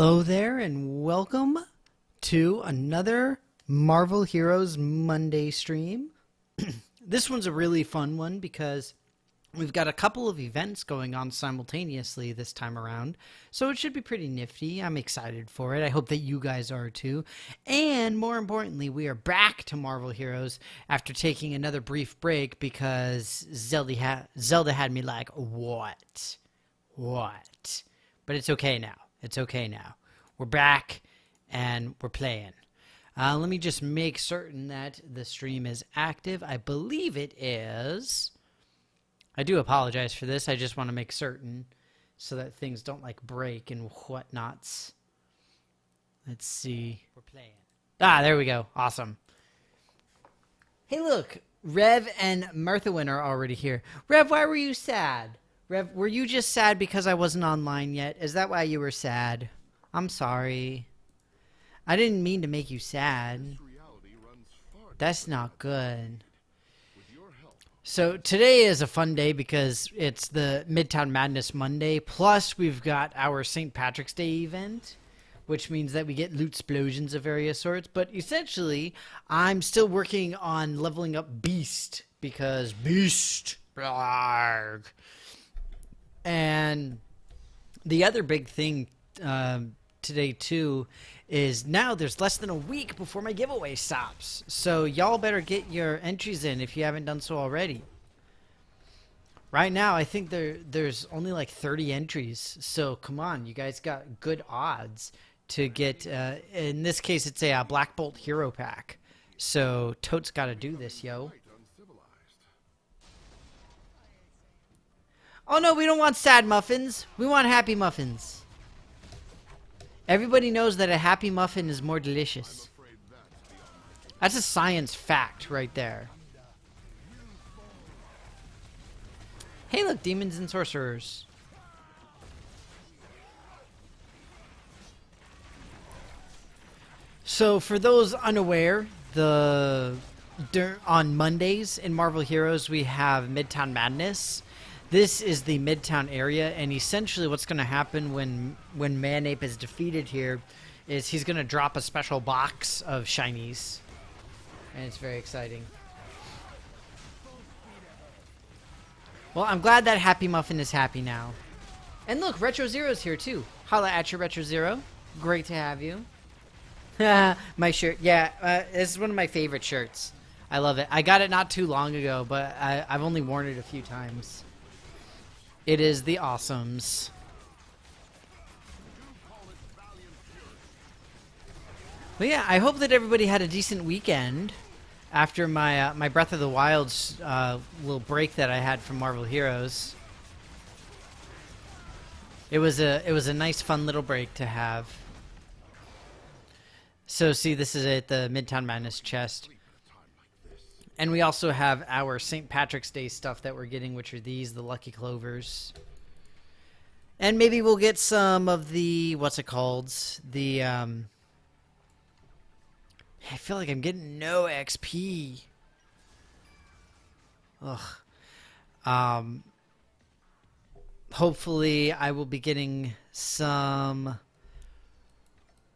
Hello there, and welcome to another Marvel Heroes Monday stream. This one's a really fun one because we've got a couple of events going on simultaneously this time around, so it should be pretty nifty. I'm excited for it. I hope that you guys are too. And more importantly, we are back to Marvel Heroes after taking another brief break because Zelda had me like, what? What? But it's okay now. It's okay now. We're back and we're playing. Let me just make certain that the stream is active. I believe it is. I do apologize for this. I just want to make certain so that things don't like break and whatnots. Let's see. We're playing. Ah, there we go. Awesome. Hey, look. Rev and Marthawin are already here. Rev, why were you sad? Rev, were you just sad because I wasn't online yet? Is that why you were sad? I'm sorry. I didn't mean to make you sad. That's not good. So today is a fun day because it's the Midtown Madness Monday. Plus we've got our St. Patrick's Day event, which means that we get loot explosions of various sorts. But essentially, I'm still working on leveling up Beast because Beast. Blarg. And the other big thing today too is now there's less than a week before my giveaway stops. So y'all better get your entries in if you haven't done so already. Right now, I think there's only like 30 entries. So come on, you guys got good odds to get, in this case, it's a Black Bolt Hero Pack. So totes got to do this, yo. Oh no, we don't want sad muffins. We want happy muffins. Everybody knows that a happy muffin is more delicious. That's a science fact right there. Hey look, demons and sorcerers. So for those unaware, on Mondays in Marvel Heroes we have Midtown Madness. This is the Midtown area, and essentially what's going to happen when Manape is defeated here is he's going to drop a special box of shinies, and it's very exciting. Well, I'm glad that Happy Muffin is happy now. And look, Retro Zero's here too. Holla at your Retro Zero. Great to have you. My shirt. Yeah, this is one of my favorite shirts. I love it. I got it not too long ago, but I've only worn it a few times. It is the awesomes. But yeah, I hope that everybody had a decent weekend after my my Breath of the Wild's little break that I had from Marvel Heroes. It was a nice, fun little break to have. So see, this is it, the Midtown Madness chest. And we also have our St. Patrick's Day stuff that we're getting, which are these, the Lucky Clovers. And maybe we'll get some of the, what's it called? The, I feel like I'm getting no XP. Ugh. Hopefully I will be getting some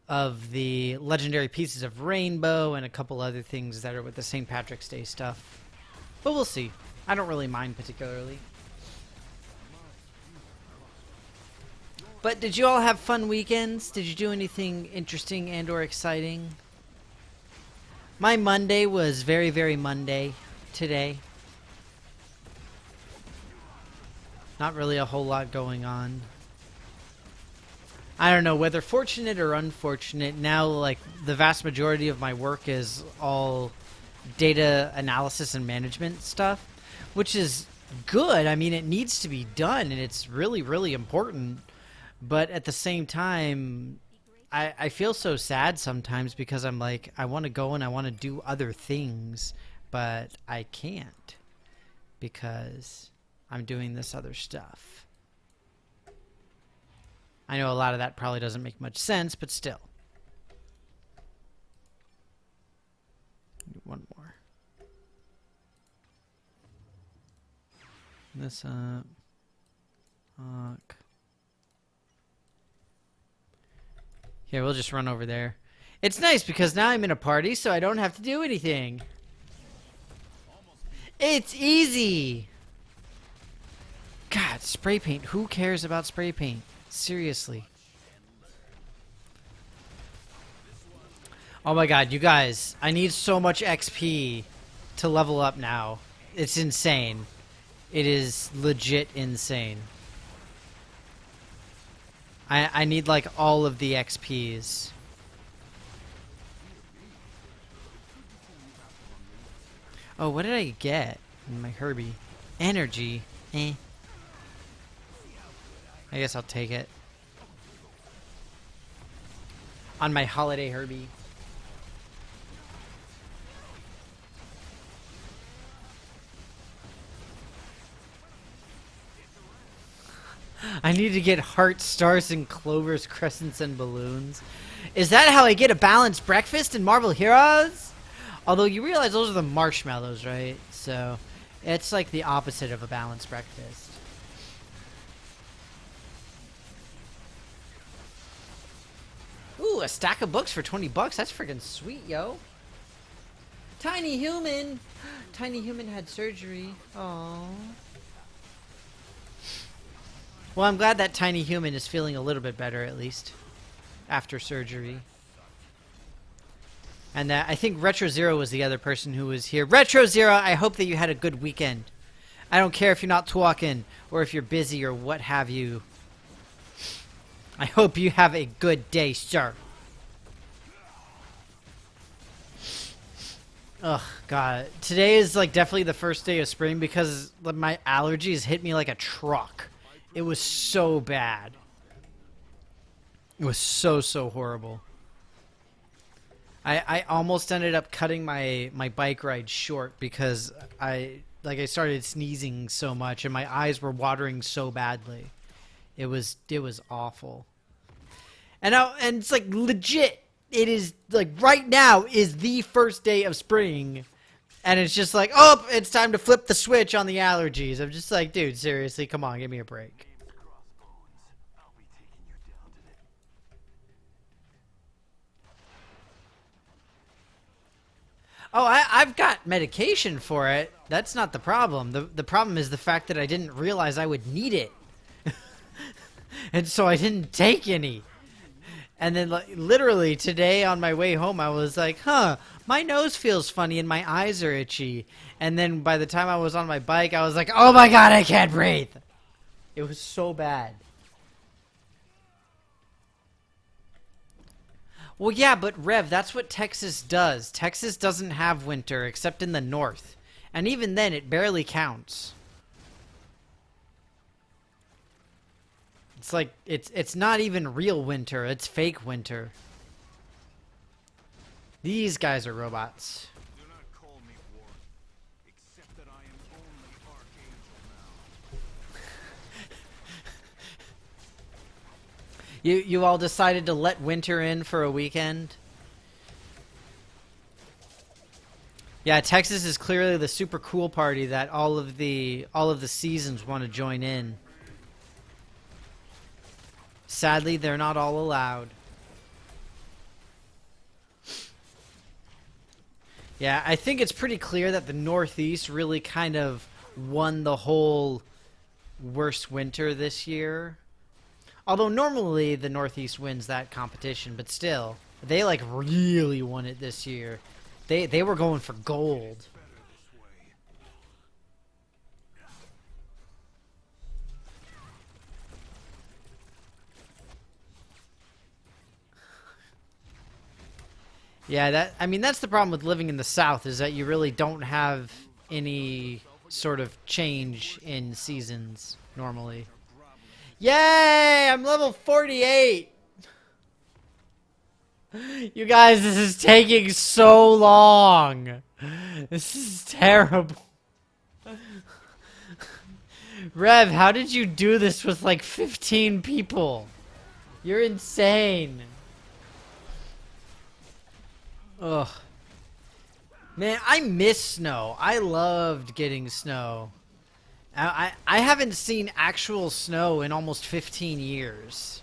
of the legendary pieces of rainbow and a couple other things that are with the St. Patrick's Day stuff. But we'll see. I don't really mind particularly. But did you all have fun weekends? Did you do anything interesting and or exciting? My Monday was very, very Monday today. Not really a whole lot going on. I don't know, whether fortunate or unfortunate, now like the vast majority of my work is all data analysis and management stuff, which is good. I mean, it needs to be done and it's really, really important. But at the same time, I feel so sad sometimes because I'm like, I want to go and I want to do other things, but I can't because I'm doing this other stuff. I know a lot of that probably doesn't make much sense, but still. One more. This up. Here, we'll just run over there. It's nice because now I'm in a party, so I don't have to do anything. It's easy! God, spray paint. Who cares about spray paint? Seriously. Oh my god, you guys. I need so much XP to level up now. It's insane. It is legit insane. I need like all of the XPs. Oh, what did I get in my Herbie? Energy. Eh. I guess I'll take it. On my holiday Herbie. I need to get hearts, stars, and clovers, crescents, and balloons. Is that how I get a balanced breakfast in Marvel Heroes? Although you realize those are the marshmallows, right? So it's like the opposite of a balanced breakfast. Ooh, a stack of books for 20 bucks. That's freaking sweet, yo. Tiny Human. Tiny Human had surgery. Aww. Well, I'm glad that Tiny Human is feeling a little bit better, at least, after surgery. And I think Retro Zero was the other person who was here. Retro Zero, I hope that you had a good weekend. I don't care if you're not talking or if you're busy or what have you. I hope you have a good day, sir. Ugh, God. Today is like definitely the first day of spring because my allergies hit me like a truck. It was so bad. It was so horrible. I almost ended up cutting my bike ride short because I started sneezing so much and my eyes were watering so badly. It was awful. And it's like legit. It is like right now is the first day of spring. And it's just like, oh, it's time to flip the switch on the allergies. I'm just like, dude, seriously, come on, give me a break. Oh, I've got medication for it. That's not the problem. The problem is the fact that I didn't realize I would need it. And so I didn't take any. And then like, literally today on my way home, I was like, huh, my nose feels funny and my eyes are itchy. And then by the time I was on my bike, I was like, oh my god, I can't breathe. It was so bad. Well, yeah, but Rev, that's what Texas does. Texas doesn't have winter except in the north. And even then, it barely counts. It's like, it's not even real winter. It's fake winter. These guys are robots. Do not call me Warren, except that I am only Archangel now. You all decided to let winter in for a weekend? Yeah, Texas is clearly the super cool party that all of the seasons want to join in. Sadly, they're not all allowed. Yeah, I think it's pretty clear that the Northeast really kind of won the whole worst winter this year. Although normally the Northeast wins that competition, but still, they like really won it this year. They were going for gold. Yeah, I mean that's the problem with living in the South is that you really don't have any sort of change in seasons normally. Yay! I'm level 48! You guys, this is taking so long. This is terrible. Rev, how did you do this with like 15 people? You're insane. Ugh. Man, I miss snow. I loved getting snow. I haven't seen actual snow in almost 15 years.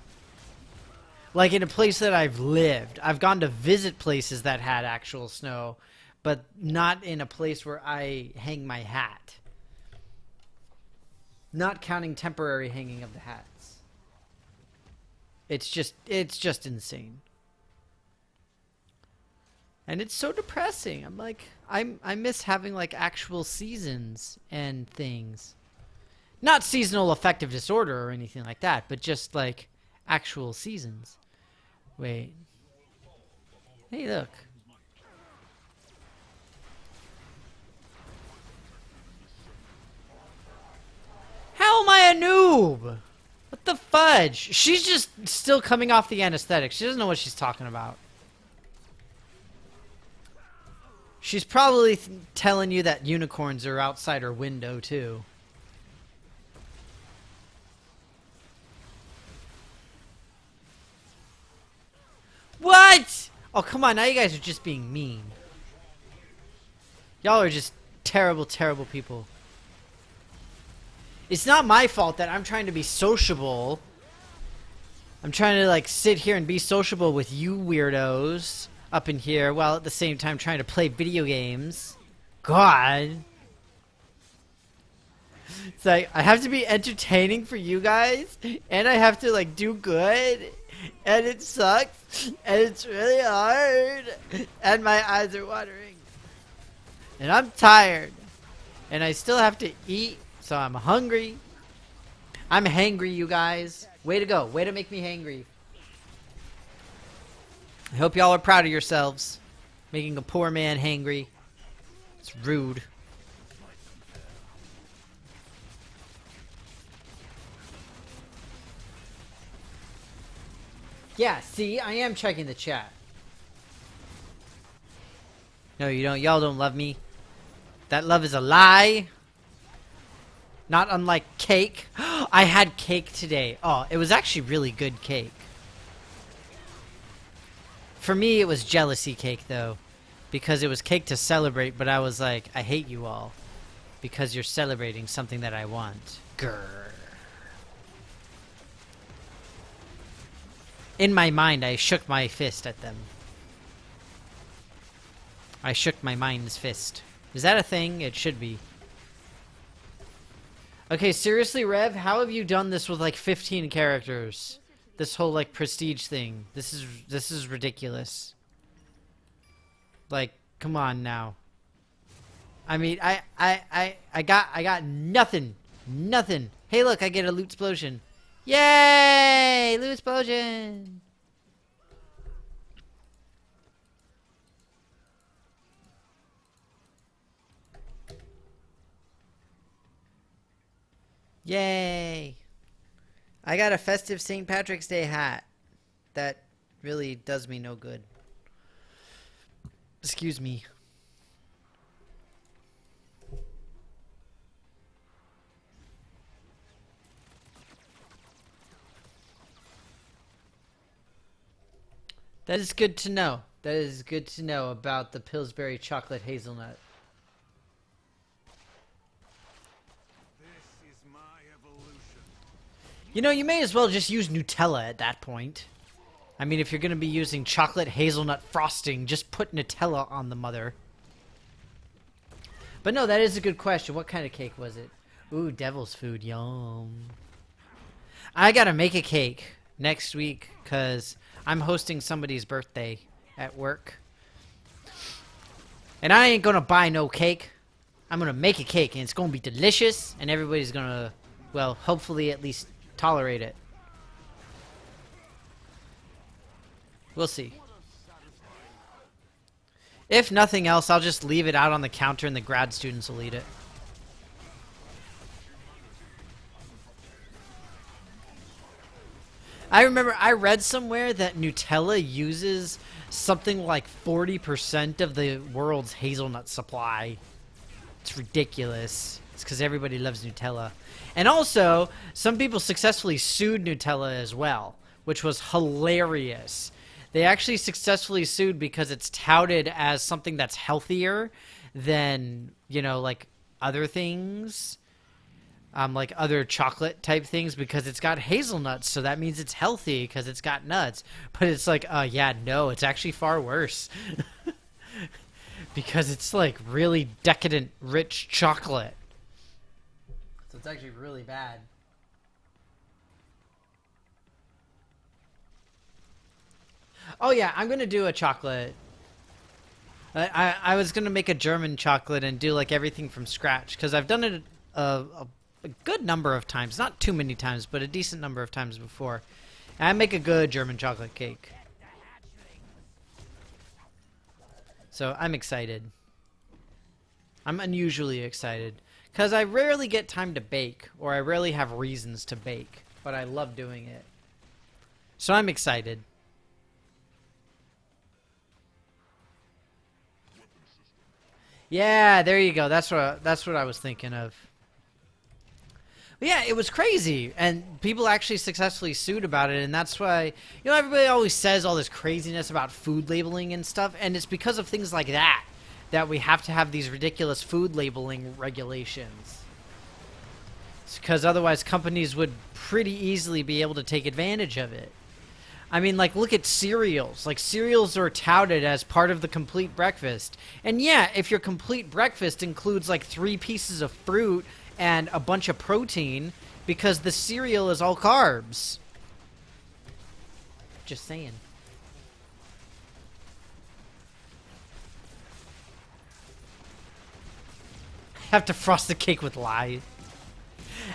Like in a place that I've lived. I've gone to visit places that had actual snow, but not in a place where I hang my hat. Not counting temporary hanging of the hats. It's just insane. And it's so depressing. I'm like, I miss having like actual seasons and things. Not seasonal affective disorder or anything like that, but just like actual seasons. Wait. Hey, look. How am I a noob? What the fudge? She's just still coming off the anesthetic. She doesn't know what she's talking about. She's probably telling you that unicorns are outside her window, too. What? Oh, come on. Now you guys are just being mean. Y'all are just terrible, terrible people. It's not my fault that I'm trying to be sociable. I'm trying to, like, sit here and be sociable with you weirdos up in here while at the same time trying to play video games. God. It's like, I have to be entertaining for you guys, and I have to, like, do good, and it sucks, and it's really hard, and my eyes are watering. And I'm tired, and I still have to eat, so I'm hungry. I'm hangry, you guys. Way to go. Way to make me hangry. I hope y'all are proud of yourselves. Making a poor man hangry. It's rude. Yeah, see, I am checking the chat. No, you don't. Y'all don't love me. That love is a lie. Not unlike cake. I had cake today. Oh, it was actually really good cake. For me, it was jealousy cake, though. Because it was cake to celebrate, but I was like, I hate you all. Because you're celebrating something that I want. Grr. In my mind, I shook my fist at them. I shook my mind's fist. Is that a thing? It should be. Okay, seriously, Rev, how have you done this with like 15 characters? This whole like prestige thing. This is ridiculous. Like, come on now. I mean, I got nothing. Nothing. Hey, look, I get a loot explosion. Yay! Loot explosion. Yay! I got a festive St. Patrick's Day hat. That really does me no good. Excuse me. That is good to know. That is good to know about the Pillsbury chocolate hazelnut. This is my evolution. You know, you may as well just use Nutella at that point. I mean, if you're going to be using chocolate hazelnut frosting, just put Nutella on the mother. But no, that is a good question. What kind of cake was it? Ooh, devil's food. Yum. I got to make a cake next week because I'm hosting somebody's birthday at work. And I ain't going to buy no cake. I'm going to make a cake, and it's going to be delicious, and everybody's going to, well, hopefully at least tolerate it. We'll see. If nothing else, I'll just leave it out on the counter and the grad students will eat it. I remember I read somewhere that Nutella uses something like 40% of the world's hazelnut supply. It's ridiculous. It's because everybody loves Nutella. And also, some people successfully sued Nutella as well, which was hilarious. They actually successfully sued because it's touted as something that's healthier than, you know, like other things. like other chocolate type things because it's got hazelnuts, so that means it's healthy because it's got nuts. But it's like, yeah, no, it's actually far worse. Because it's like really decadent, rich chocolate. So it's actually really bad. Oh yeah, I'm gonna do a chocolate. I was gonna make a German chocolate and do like everything from scratch because I've done it a good number of times, not too many times, but a decent number of times before. And I make a good German chocolate cake. So I'm excited. I'm unusually excited because I rarely get time to bake, or I rarely have reasons to bake, but I love doing it. So I'm excited. Yeah, there you go. That's what I was thinking of. But yeah, it was crazy, and people actually successfully sued about it, and that's why, you know, everybody always says all this craziness about food labeling and stuff, and it's because of things like that that we have to have these ridiculous food labeling regulations. It's because otherwise companies would pretty easily be able to take advantage of it. I mean, like, look at cereals. Like, cereals are touted as part of the complete breakfast. And yeah, if your complete breakfast includes, like, 3 pieces of fruit and a bunch of protein, because the cereal is all carbs. Just saying. Have to frost the cake with lies.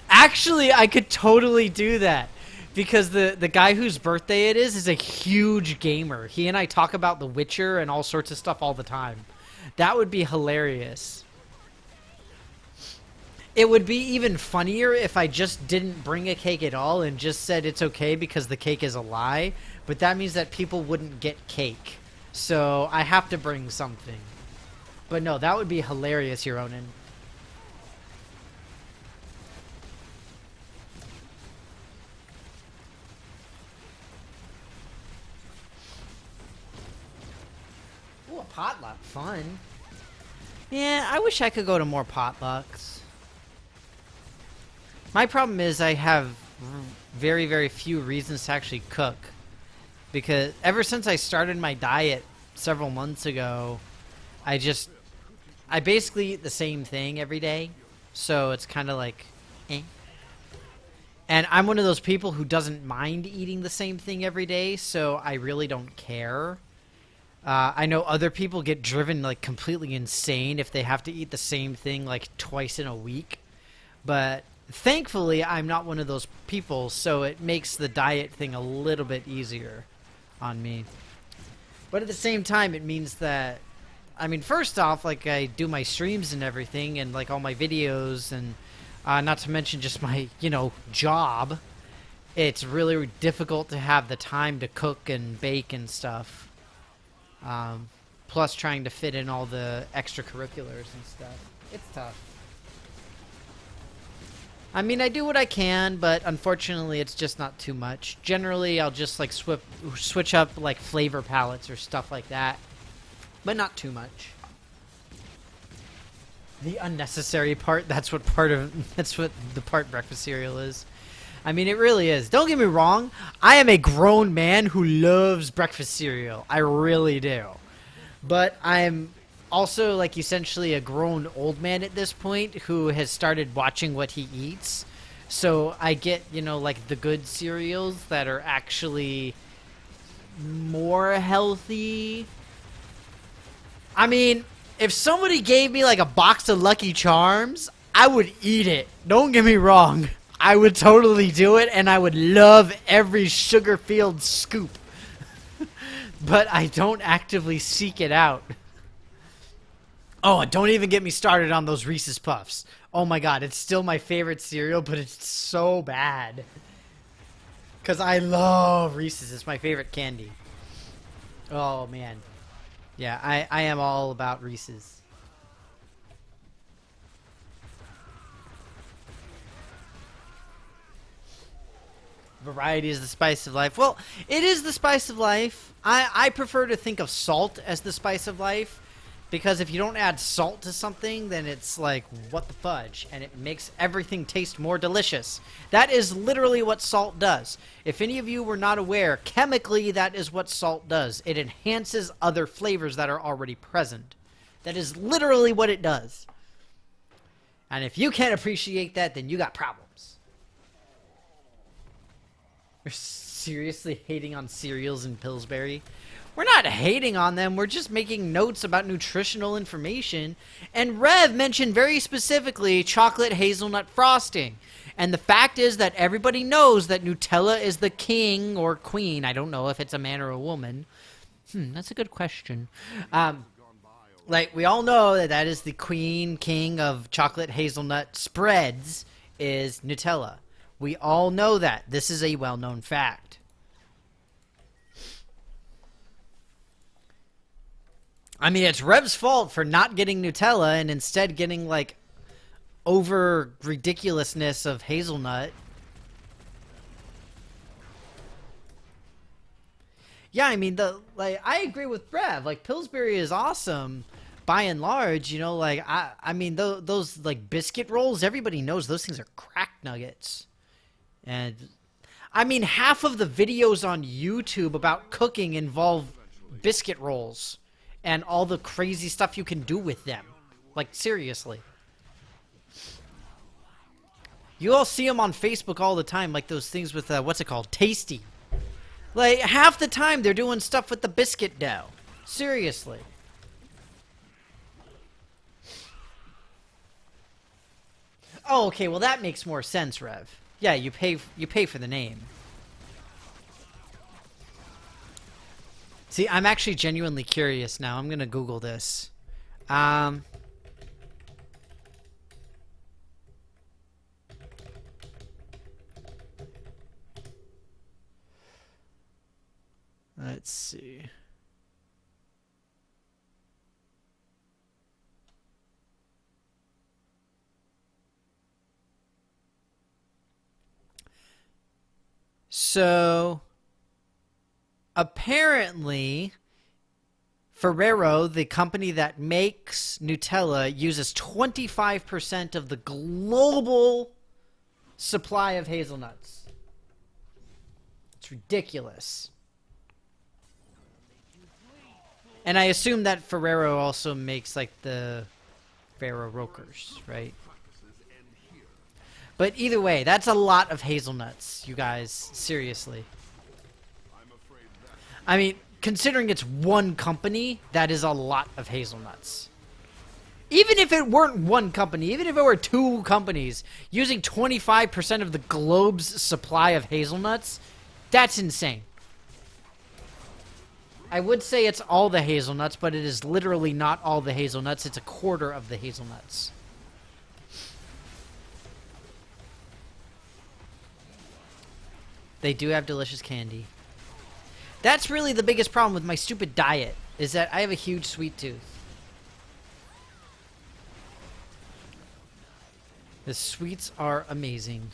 Actually, I could totally do that. Because the guy whose birthday it is a huge gamer. He and I talk about The Witcher and all sorts of stuff all the time. That would be hilarious. It would be even funnier if I just didn't bring a cake at all and just said it's okay because the cake is a lie. But that means that people wouldn't get cake. So I have to bring something. But no, that would be hilarious, Hironin. Ooh, a potluck. Fun. Yeah, I wish I could go to more potlucks. My problem is I have very, very few reasons to actually cook. Because ever since I started my diet several months ago, I basically eat the same thing every day. So it's kind of like, eh. And I'm one of those people who doesn't mind eating the same thing every day, so I really don't care. I know other people get driven like completely insane if they have to eat the same thing like twice in a week. But thankfully, I'm not one of those people, so it makes the diet thing a little bit easier on me. But at the same time, it means that, I mean, first off, like, I do my streams and everything, and like all my videos, and not to mention just my, you know, job. It's really difficult to have the time to cook and bake and stuff. Plus trying to fit in all the extracurriculars and stuff. It's tough. I mean, I do what I can, but unfortunately it's just not too much. Generally, I'll just like switch up like flavor palettes or stuff like that, but not too much. The unnecessary part, that's what the part breakfast cereal is. I mean, it really is. Don't get me wrong. I am a grown man who loves breakfast cereal. I really do. But I'm also, like, essentially a grown old man at this point who has started watching what he eats. So I get, you know, like, the good cereals that are actually more healthy. I mean, if somebody gave me, like, a box of Lucky Charms, I would eat it. Don't get me wrong. I would totally do it, and I would love every sugar-filled scoop. But I don't actively seek it out. Oh, and don't even get me started on those Reese's Puffs. Oh my god, it's still my favorite cereal, but it's so bad. Because I love Reese's. It's my favorite candy. Oh, man. Yeah, I am all about Reese's. Variety is the spice of life. Well, it is the spice of life. I prefer to think of salt as the spice of life Because if you don't add salt to something, then it's like, what the fudge? And it makes everything taste more delicious. That is literally what salt does. If any of you were not aware, chemically that is what salt does. It enhances other flavors that are already present. That is literally what it does. And if you can't appreciate that, then you got problems. You're seriously hating on cereals in Pillsbury? We're not hating on them, we're just making notes about nutritional information. And Rev mentioned very specifically chocolate hazelnut frosting. And the fact is that everybody knows that Nutella is the king or queen. I don't know if it's a man or a woman. That's a good question. Like, we all know that that is the queen, king of chocolate hazelnut spreads is Nutella. We all know that. This is a well-known fact. I mean, it's Rev's fault for not getting Nutella and instead getting, like, over ridiculousness of hazelnut. Yeah, I mean, I agree with Rev. Like, Pillsbury is awesome by and large, you know, like, I mean, those, like, biscuit rolls, everybody knows those things are crack nuggets. And, I mean, half of the videos on YouTube about cooking involve biscuit rolls. And all the crazy stuff you can do with them. Like, seriously. You all see them on Facebook all the time, like those things with, what's it called? Tasty. Like, half the time they're doing stuff with the biscuit dough. Seriously. Oh, okay, well that makes more sense, Rev. Yeah, you pay for the name. See, I'm actually genuinely curious now. I'm gonna Google this. Let's see. So apparently, Ferrero, the company that makes Nutella, uses 25% of the global supply of hazelnuts. It's ridiculous. And I assume that Ferrero also makes, like, the Ferrero Rochers, right? But either way, that's a lot of hazelnuts, you guys. Seriously. I mean, considering it's one company, that is a lot of hazelnuts. Even if it weren't one company, even if it were two companies, using 25% of the globe's supply of hazelnuts, that's insane. I would say it's all the hazelnuts, but it is literally not all the hazelnuts. It's a quarter of the hazelnuts. They do have delicious candy. That's really the biggest problem with my stupid diet, is that I have a huge sweet tooth. The sweets are amazing.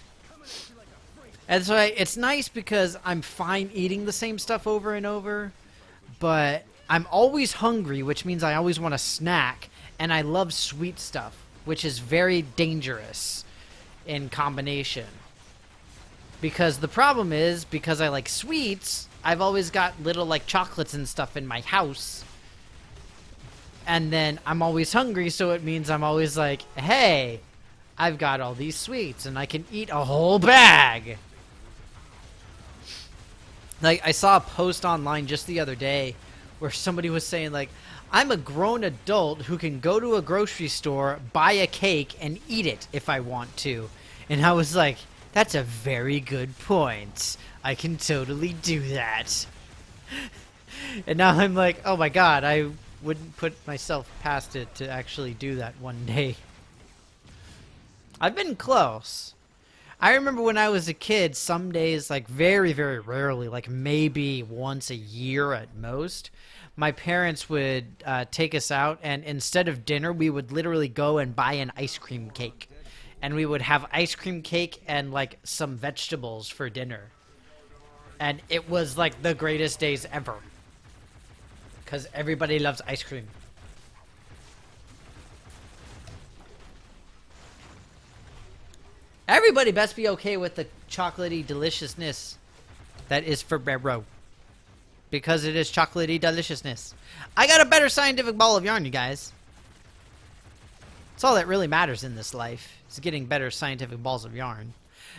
And so it's nice because I'm fine eating the same stuff over and over, but I'm always hungry, which means I always want a snack, and I love sweet stuff, which is very dangerous in combination. Because the problem is, because I like sweets, I've always got little, like, chocolates and stuff in my house. And then I'm always hungry, so it means I'm always like, hey, I've got all these sweets, and I can eat a whole bag. Like, I saw a post online just the other day where somebody was saying, like, I'm a grown adult who can go to a grocery store, buy a cake, and eat it if I want to. And I was like, that's a very good point. I can totally do that. And now I'm like, oh my god, I wouldn't put myself past it to actually do that one day. I've been close. I remember when I was a kid, some days, like very, very rarely, like maybe once a year at most, my parents would take us out, and instead of dinner, we would literally go and buy an ice cream cake. And we would have ice cream cake and, like, some vegetables for dinner. And it was, like, the greatest days ever. Because everybody loves ice cream. Everybody best be okay with the chocolatey deliciousness that is Ferrero. Because it is chocolatey deliciousness. I got a better scientific ball of yarn, you guys. That's all that really matters in this life, is getting better scientific balls of yarn.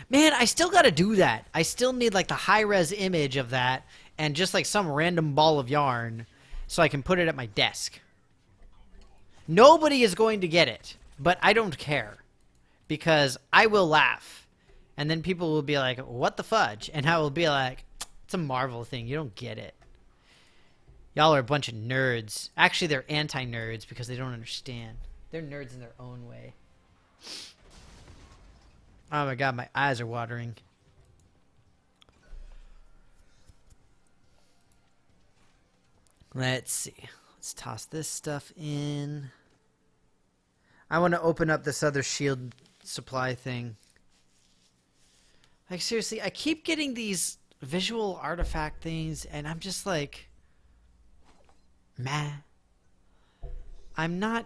Man, I still gotta do that. I still need like the high-res image of that and just like some random ball of yarn so I can put it at my desk. Nobody is going to get it, but I don't care. Because I will laugh. And then people will be like, what the fudge? And I will be like, it's a Marvel thing. You don't get it. Y'all are a bunch of nerds. Actually, they're anti-nerds because they don't understand. They're nerds in their own way. Oh my god, my eyes are watering. Let's see. Let's toss this stuff in. I want to open up this other shield supply thing. Like, seriously, I keep getting these visual artifact things, and I'm just like, meh. I'm not...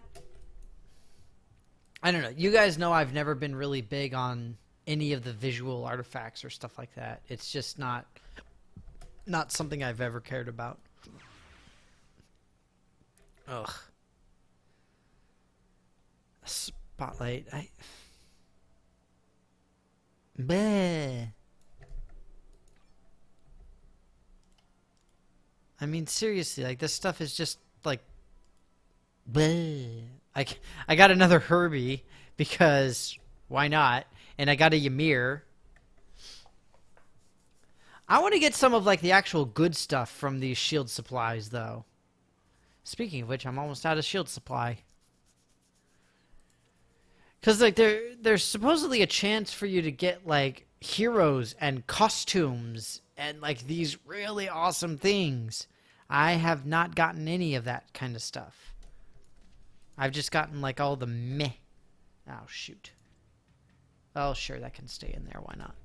I don't know. You guys know I've never been really big on any of the visual artifacts or stuff like that. It's just not something I've ever cared about. Ugh. Spotlight. Bleh. I mean, seriously, like, this stuff is just, like, bleh. I got another Herbie, because why not? And I got a Ymir. I want to get some of, like, the actual good stuff from these shield supplies, though. Speaking of which, I'm almost out of shield supply. Because, like, there's supposedly a chance for you to get, like, heroes and costumes and, like, these really awesome things. I have not gotten any of that kind of stuff. I've just gotten, like, all the meh. Oh, shoot. Oh, sure, that can stay in there. Why not?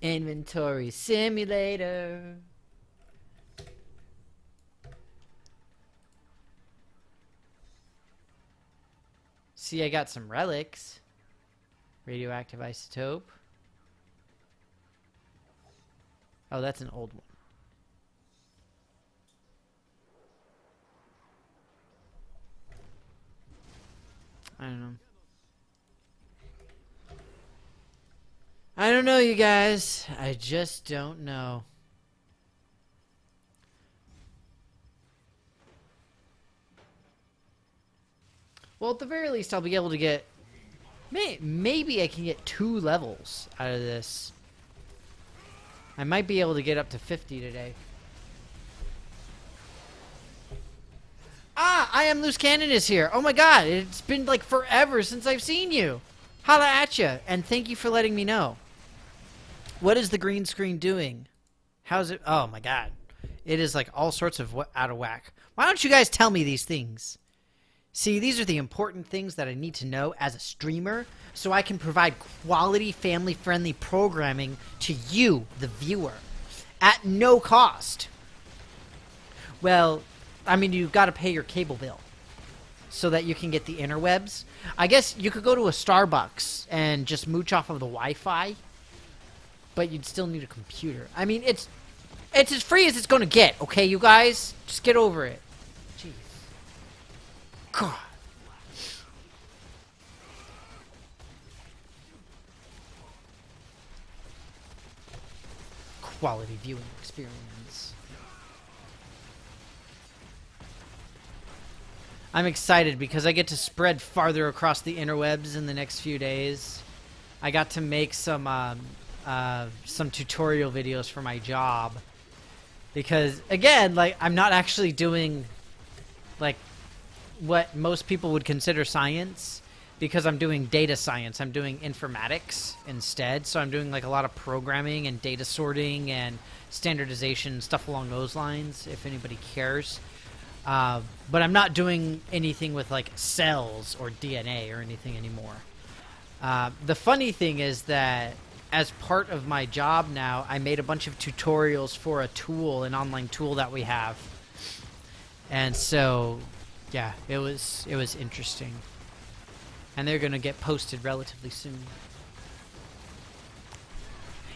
Inventory simulator. See, I got some relics. Radioactive isotope. Oh, that's an old one. I don't know. I don't know, you guys. I just don't know. Well, at the very least, I'll be able to get... Maybe I can get 2 levels out of this. I might be able to get up to 50 today. Ah, I am Loose Cannon is here. Oh my god, it's been like forever since I've seen you. Holla at ya, and thank you for letting me know. What is the green screen doing? How's it? Oh my god. It is like all sorts of out of whack. Why don't you guys tell me these things? See, these are the important things that I need to know as a streamer so I can provide quality, family-friendly programming to you, the viewer, at no cost. Well, I mean, you've got to pay your cable bill so that you can get the interwebs. I guess you could go to a Starbucks and just mooch off of the Wi-Fi, but you'd still need a computer. I mean, it's as free as it's going to get, okay, you guys? Just get over it. Jeez. God. Quality viewing experience. I'm excited because I get to spread farther across the interwebs in the next few days. I got to make some tutorial videos for my job because, again, like, I'm not actually doing like what most people would consider science because I'm doing data science. I'm doing informatics instead. So I'm doing like a lot of programming and data sorting and standardization, stuff along those lines, if anybody cares. But I'm not doing anything with like cells or DNA or anything anymore. The funny thing is that as part of my job now, I made a bunch of tutorials for a tool, an online tool that we have. And so, yeah, it was interesting. And they're going to get posted relatively soon.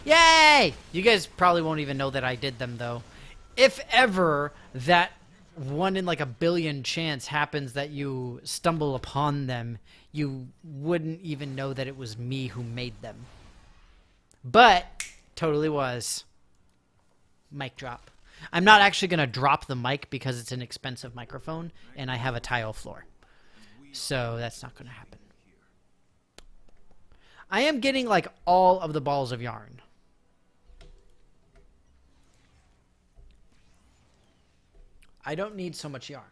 Yay! You guys probably won't even know that I did them, though. If ever that 1 in like a billion chance happens that you stumble upon them, you wouldn't even know that it was me who made them. But, totally was. Mic drop. I'm not actually going to drop the mic because it's an expensive microphone, and I have a tile floor. So, that's not going to happen. I am getting like all of the balls of yarn. I don't need so much yarn.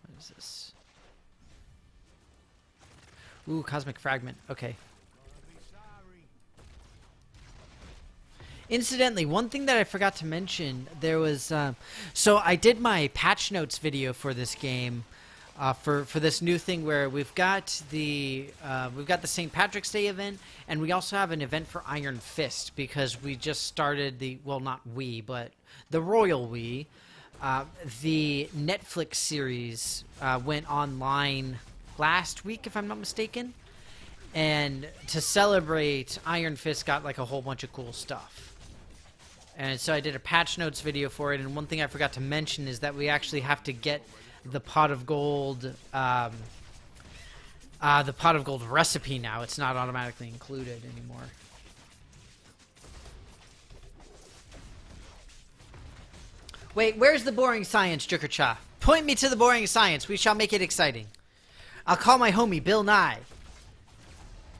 What is this? Ooh, cosmic fragment. Okay. Incidentally, one thing that I forgot to mention, there was so I did my patch notes video for this game. For this new thing where we've got the St. Patrick's Day event, and we also have an event for Iron Fist because we just started the, well, not we, but the royal we. The Netflix series went online last week, if I'm not mistaken, and to celebrate, Iron Fist got like a whole bunch of cool stuff. And so I did a patch notes video for it, and one thing I forgot to mention is that we actually have to get the pot of gold, the pot of gold recipe now. It's not automatically included anymore. Wait, where's the boring science, Jokercha? Point me to the boring science. We shall make it exciting. I'll call my homie, Bill Nye.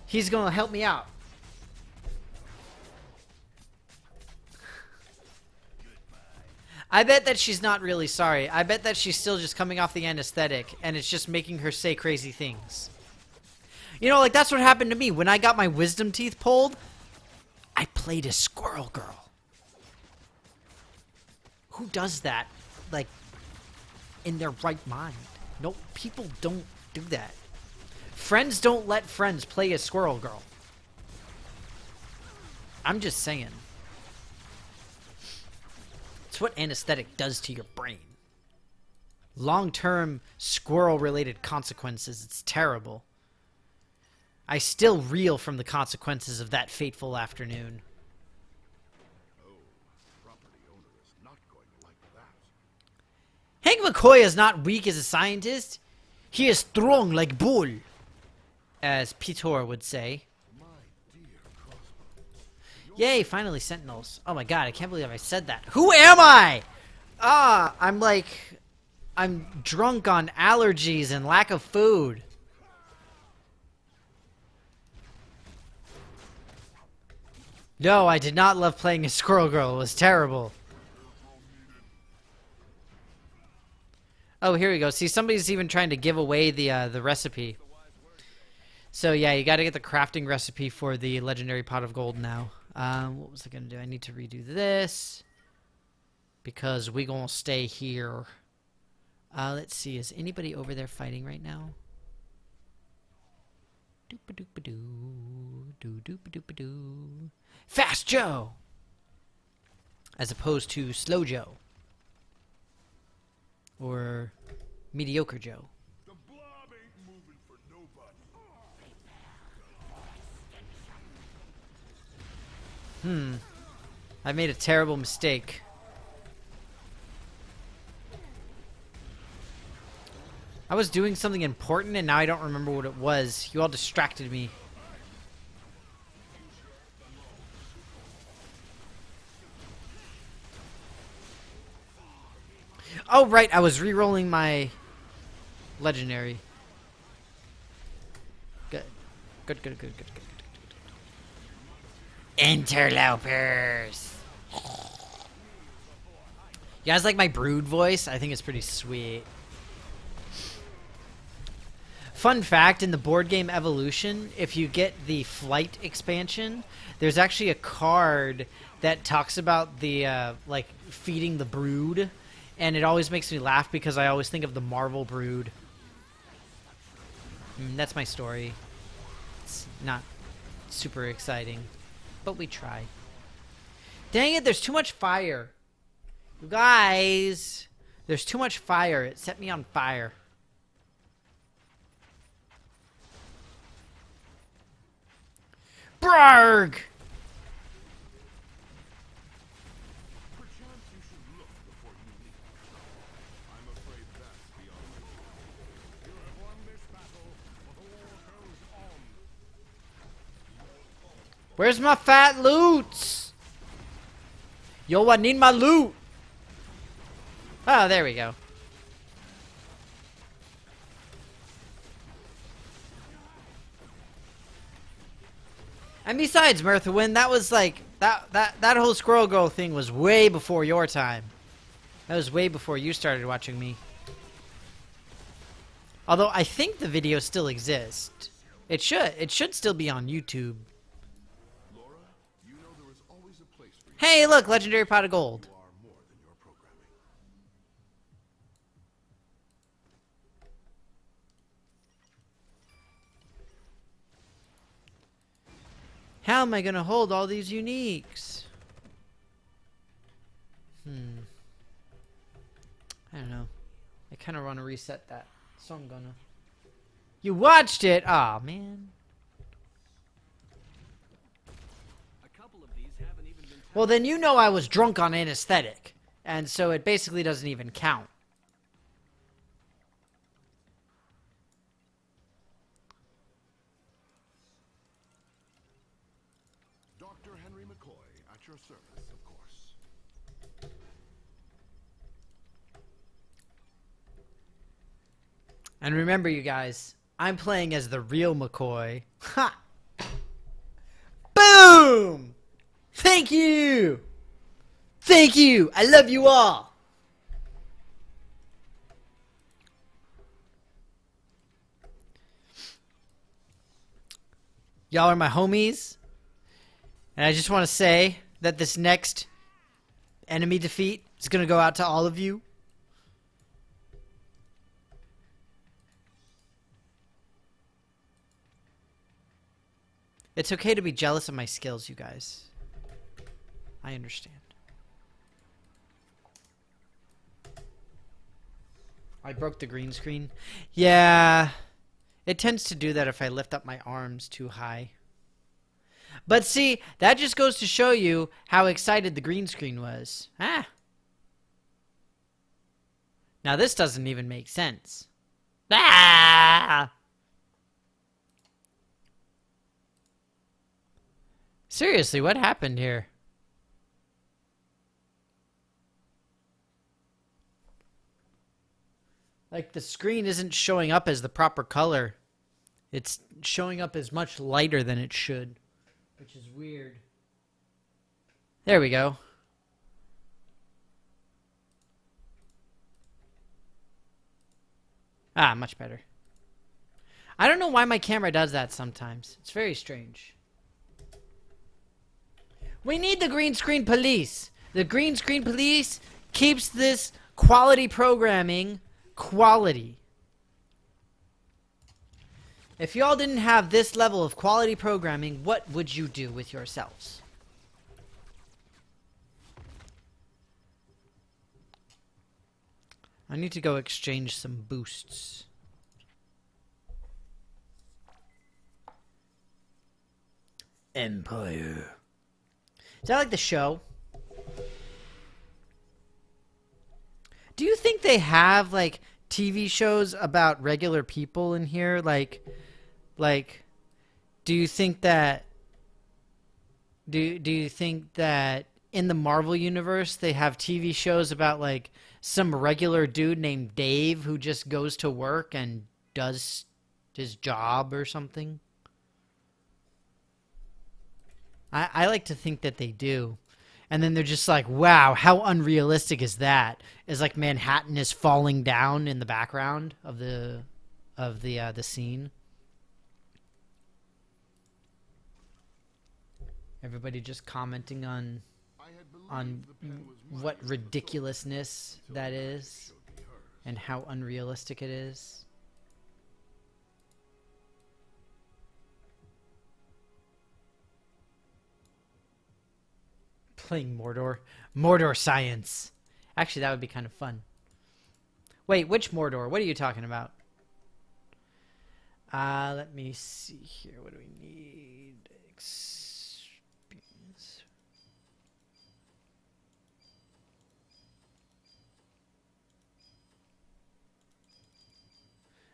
He's gonna help me out. I bet that she's not really sorry. I bet that she's still just coming off the anesthetic, and it's just making her say crazy things. You know, like, that's what happened to me. When I got my wisdom teeth pulled, I played a squirrel girl. Who does that, like, in their right mind? No, people don't do that. Friends don't let friends play a squirrel girl. I'm just saying. It's what anesthetic does to your brain. Long-term squirrel-related consequences. It's terrible. I still reel from the consequences of that fateful afternoon. Oh, property owner is not going to like that. Hank McCoy is not weak as a scientist. He is strong like bull, as Pitor would say. My dear Crossbones. Yay, finally Sentinels. Oh my god, I can't believe I said that. Who am I? I'm drunk on allergies and lack of food. No, I did not love playing a squirrel girl. It was terrible. Oh, here we go. See, somebody's even trying to give away the recipe. So yeah, you got to get the crafting recipe for the legendary pot of gold now. What was I gonna do? I need to redo this because we gonna stay here. Let's see. Is anybody over there fighting right now? Doop-a-doop-a-doo, doo-doop-a-doop-a-doo. Fast Joe, as opposed to Slow Joe or Mediocre Joe. The blob ain't moving for nobody. I made a terrible mistake. I was doing something important and now I don't remember what it was. You all distracted me. Oh, right. I was re-rolling my legendary. Good. Good, good, good, good, good, good, good. Interlopers. You guys like my brood voice? I think it's pretty sweet. Fun fact, in the board game Evolution, if you get the flight expansion, there's actually a card that talks about the, like, feeding the brood. And it always makes me laugh because I always think of the Marvel brood. That's my story. It's not super exciting, but we try. Dang it, there's too much fire. You guys, There's too much fire. It set me on fire. Brarg! Perchance you should look before you leap. I'm afraid that's beyond me. You have won this battle, but the war goes on. Where's my fat loots? Yo, I need my loot. Oh, there we go. And besides, Mirthawin, that was like that whole Squirrel Girl thing was way before your time. That was way before you started watching me. Although I think the video still exists. It should still be on YouTube. Laura, you know there is always a place for you. Hey, look, legendary pot of gold. You are more than your programming. How am I gonna hold all these uniques? I don't know. I kind of want to reset that, so I'm gonna. You watched it? Aw, man. A couple of these haven't even been Well, then you know I was drunk on anesthetic, and so it basically doesn't even count. Dr. Henry McCoy, at your service, of course. And remember, you guys, I'm playing as the real McCoy. Ha! Boom! Thank you! Thank you! I love you all! Y'all are my homies. And I just want to say that this next enemy defeat is going to go out to all of you. It's okay to be jealous of my skills, you guys. I understand. I broke the green screen. Yeah. It tends to do that if I lift up my arms too high. But see, that just goes to show you how excited the green screen was. Ah. Now this doesn't even make sense. Ah! Seriously, what happened here? Like, the screen isn't showing up as the proper color. It's showing up as much lighter than it should, which is weird. There we go. Ah, much better. I don't know why my camera does that sometimes. It's very strange. We need the green screen police. The green screen police keeps this quality programming quality. If y'all didn't have this level of quality programming, what would you do with yourselves? I need to go exchange some boosts. Empire. Is that like the show? Do you think they have like TV shows about regular people in here? Like, do you think that? Do you think that in the Marvel universe they have TV shows about like some regular dude named Dave who just goes to work and does his job or something? I like to think that they do. And then they're just like, wow, how unrealistic is that? Is like Manhattan is falling down in the background of the scene. Everybody just commenting on what ridiculousness that is and how unrealistic it is. Playing Mordor. Mordor science. Actually, that would be kind of fun. Wait, which Mordor? What are you talking about? Let me see here. What do we need? Experience.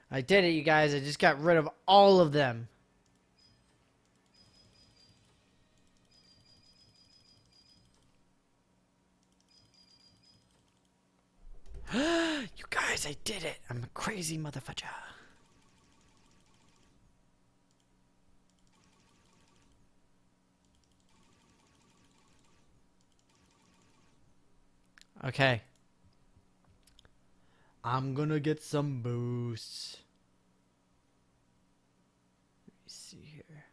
I did it, you guys. I just got rid of all of them. You guys, I did it. I'm a crazy motherfucker. Okay. I'm gonna get some boosts. Let me see here.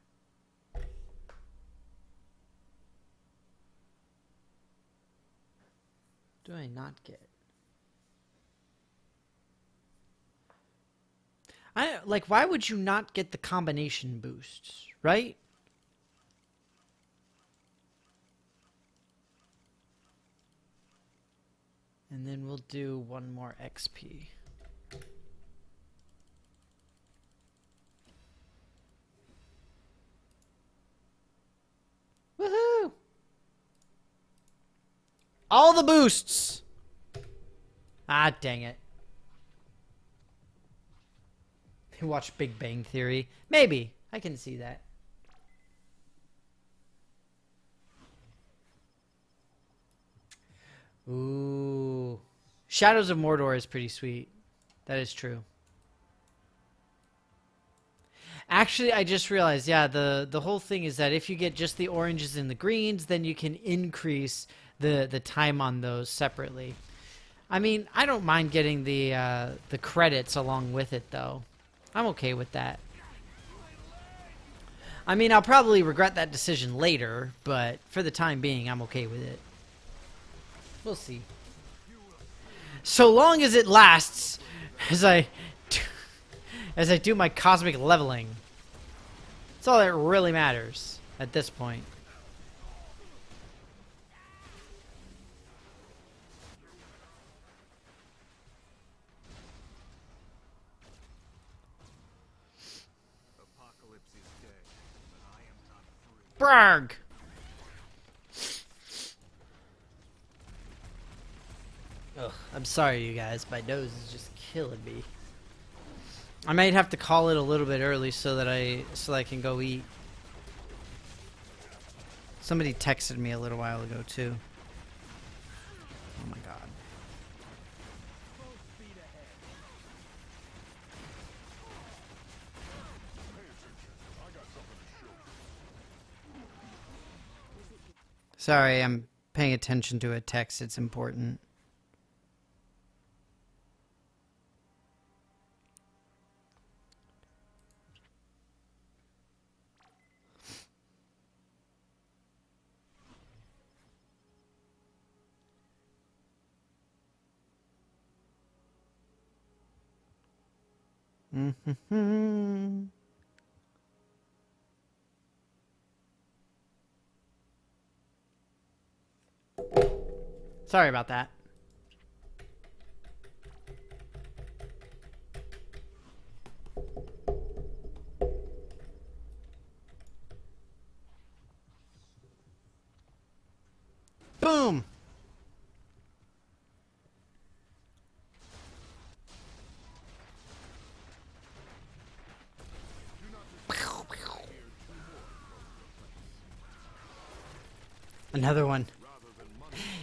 Do I not get? Why would you not get the combination boosts, right? And then we'll do one more XP. Woohoo! All the boosts! Ah, dang it. Watch Big Bang Theory. Maybe. I can see that. Ooh. Shadows of Mordor is pretty sweet. That is true. Actually, I just realized, yeah, the whole thing is that if you get just the oranges and the greens, then you can increase the time on those separately. I mean, I don't mind getting the credits along with it, though. I'm okay with that. I mean, I'll probably regret that decision later, but for the time being, I'm okay with it. We'll see. So long as it lasts, as I do my cosmic leveling. That's all that really matters at this point. Apocalypse is dead, but I am not free. Brag! Ugh, I'm sorry, you guys. My nose is just killing me. I might have to call it a little bit early so that I can go eat. Somebody texted me a little while ago too. Oh my god. Sorry, I'm paying attention to a text. It's important. Mm-hmm. Sorry about that. Boom! Another one.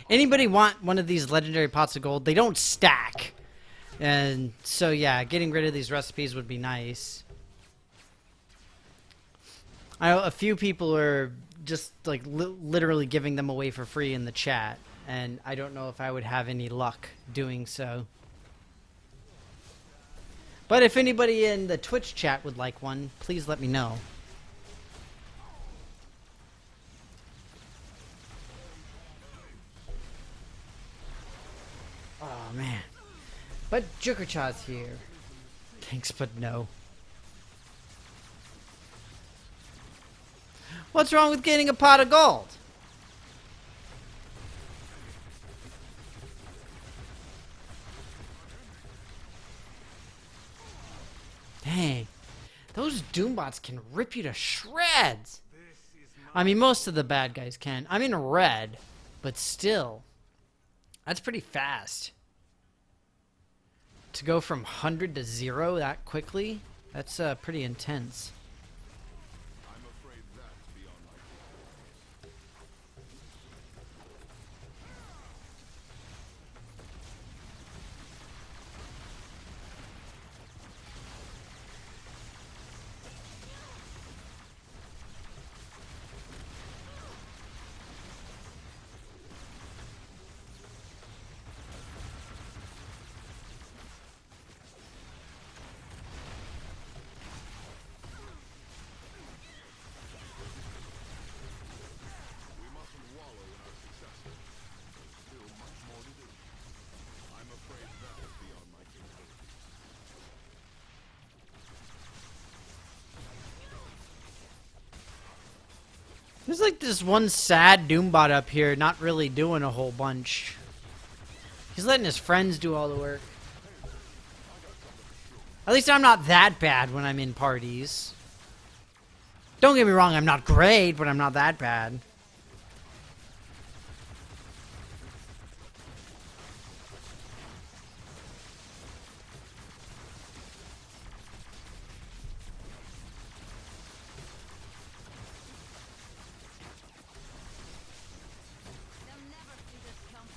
Anybody want one of these legendary pots of gold? They don't stack. And so, yeah, getting rid of these recipes would be nice. I know a few people are just, like, literally giving them away for free in the chat. And I don't know if I would have any luck doing so. But if anybody in the Twitch chat would like one, please let me know. Oh, man. But Jokercha's here. Thanks, but no. What's wrong with getting a pot of gold? Doombots can rip you to shreds. This is I mean, most of the bad guys can. I'm in red, but still. That's pretty fast. To go from 100 to 0 that quickly, that's pretty intense. I'm afraid that's beyond my We mustn't wallow in our successes. There's still much more to do. I'm afraid that's beyond my capabilities. There's like this one sad Doombot up here, not really doing a whole bunch. He's letting his friends do all the work. At least I'm not that bad when I'm in parties. Don't get me wrong, I'm not great, but I'm not that bad. They'll never see this coming.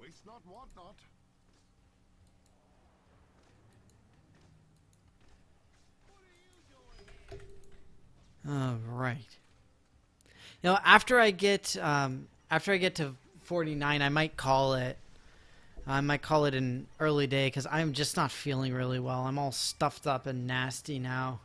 Waste not, want not. All right. You know, after I get to 49, I might call it. I might call it an early day because I'm just not feeling really well. I'm all stuffed up and nasty now.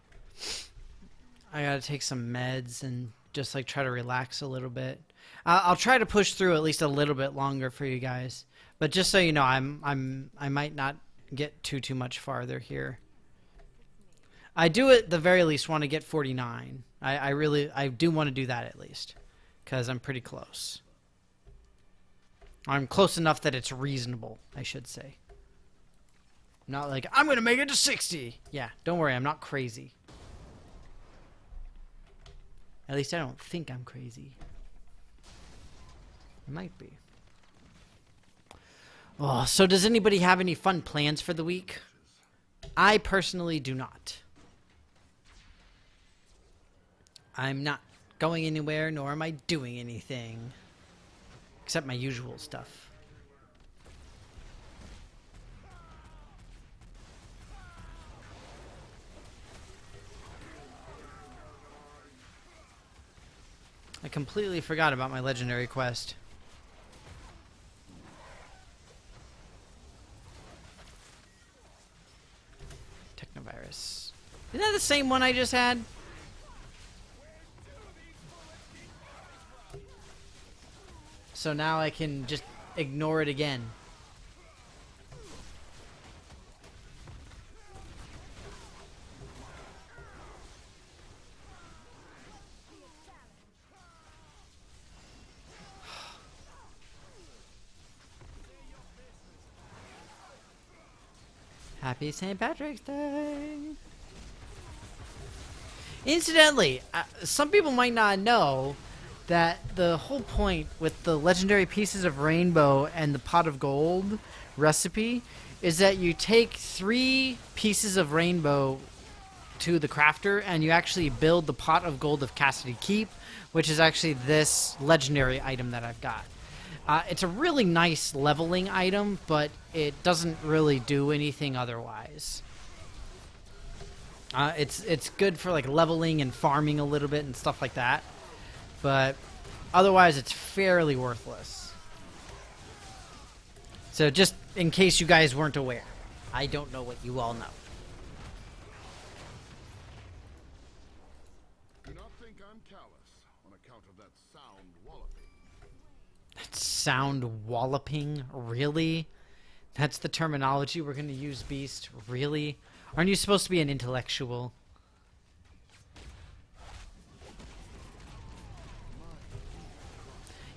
I gotta take some meds and just like try to relax a little bit. I'll try to push through at least a little bit longer for you guys. But just so you know, I might not get too much farther here. I do at the very least want to get 49. I do want to do that at least, because I'm pretty close. I'm close enough that it's reasonable, I should say. Not like, I'm going to make it to 60. Yeah, don't worry, I'm not crazy. At least I don't think I'm crazy. I might be. Oh, so does anybody have any fun plans for the week? I personally do not. I'm not going anywhere, nor am I doing anything. Except my usual stuff. I completely forgot about my legendary quest. Technovirus. Isn't that the same one I just had? So now I can just ignore it again. Happy St. Patrick's Day! Incidentally, some people might not know that the whole point with the legendary pieces of rainbow and the pot of gold recipe is that you take 3 pieces of rainbow to the crafter and you actually build the pot of gold of Cassidy Keep, which is actually this legendary item that I've got. It's a really nice leveling item, but it doesn't really do anything otherwise. It's good for like leveling and farming a little bit and stuff like that, but otherwise it's fairly worthless. So just in case you guys weren't aware, I don't know what you all know. Do not think I'm callous on account of that sound walloping. That sound walloping? Really? That's the terminology we're going to use, Beast? Really? Aren't you supposed to be an intellectual?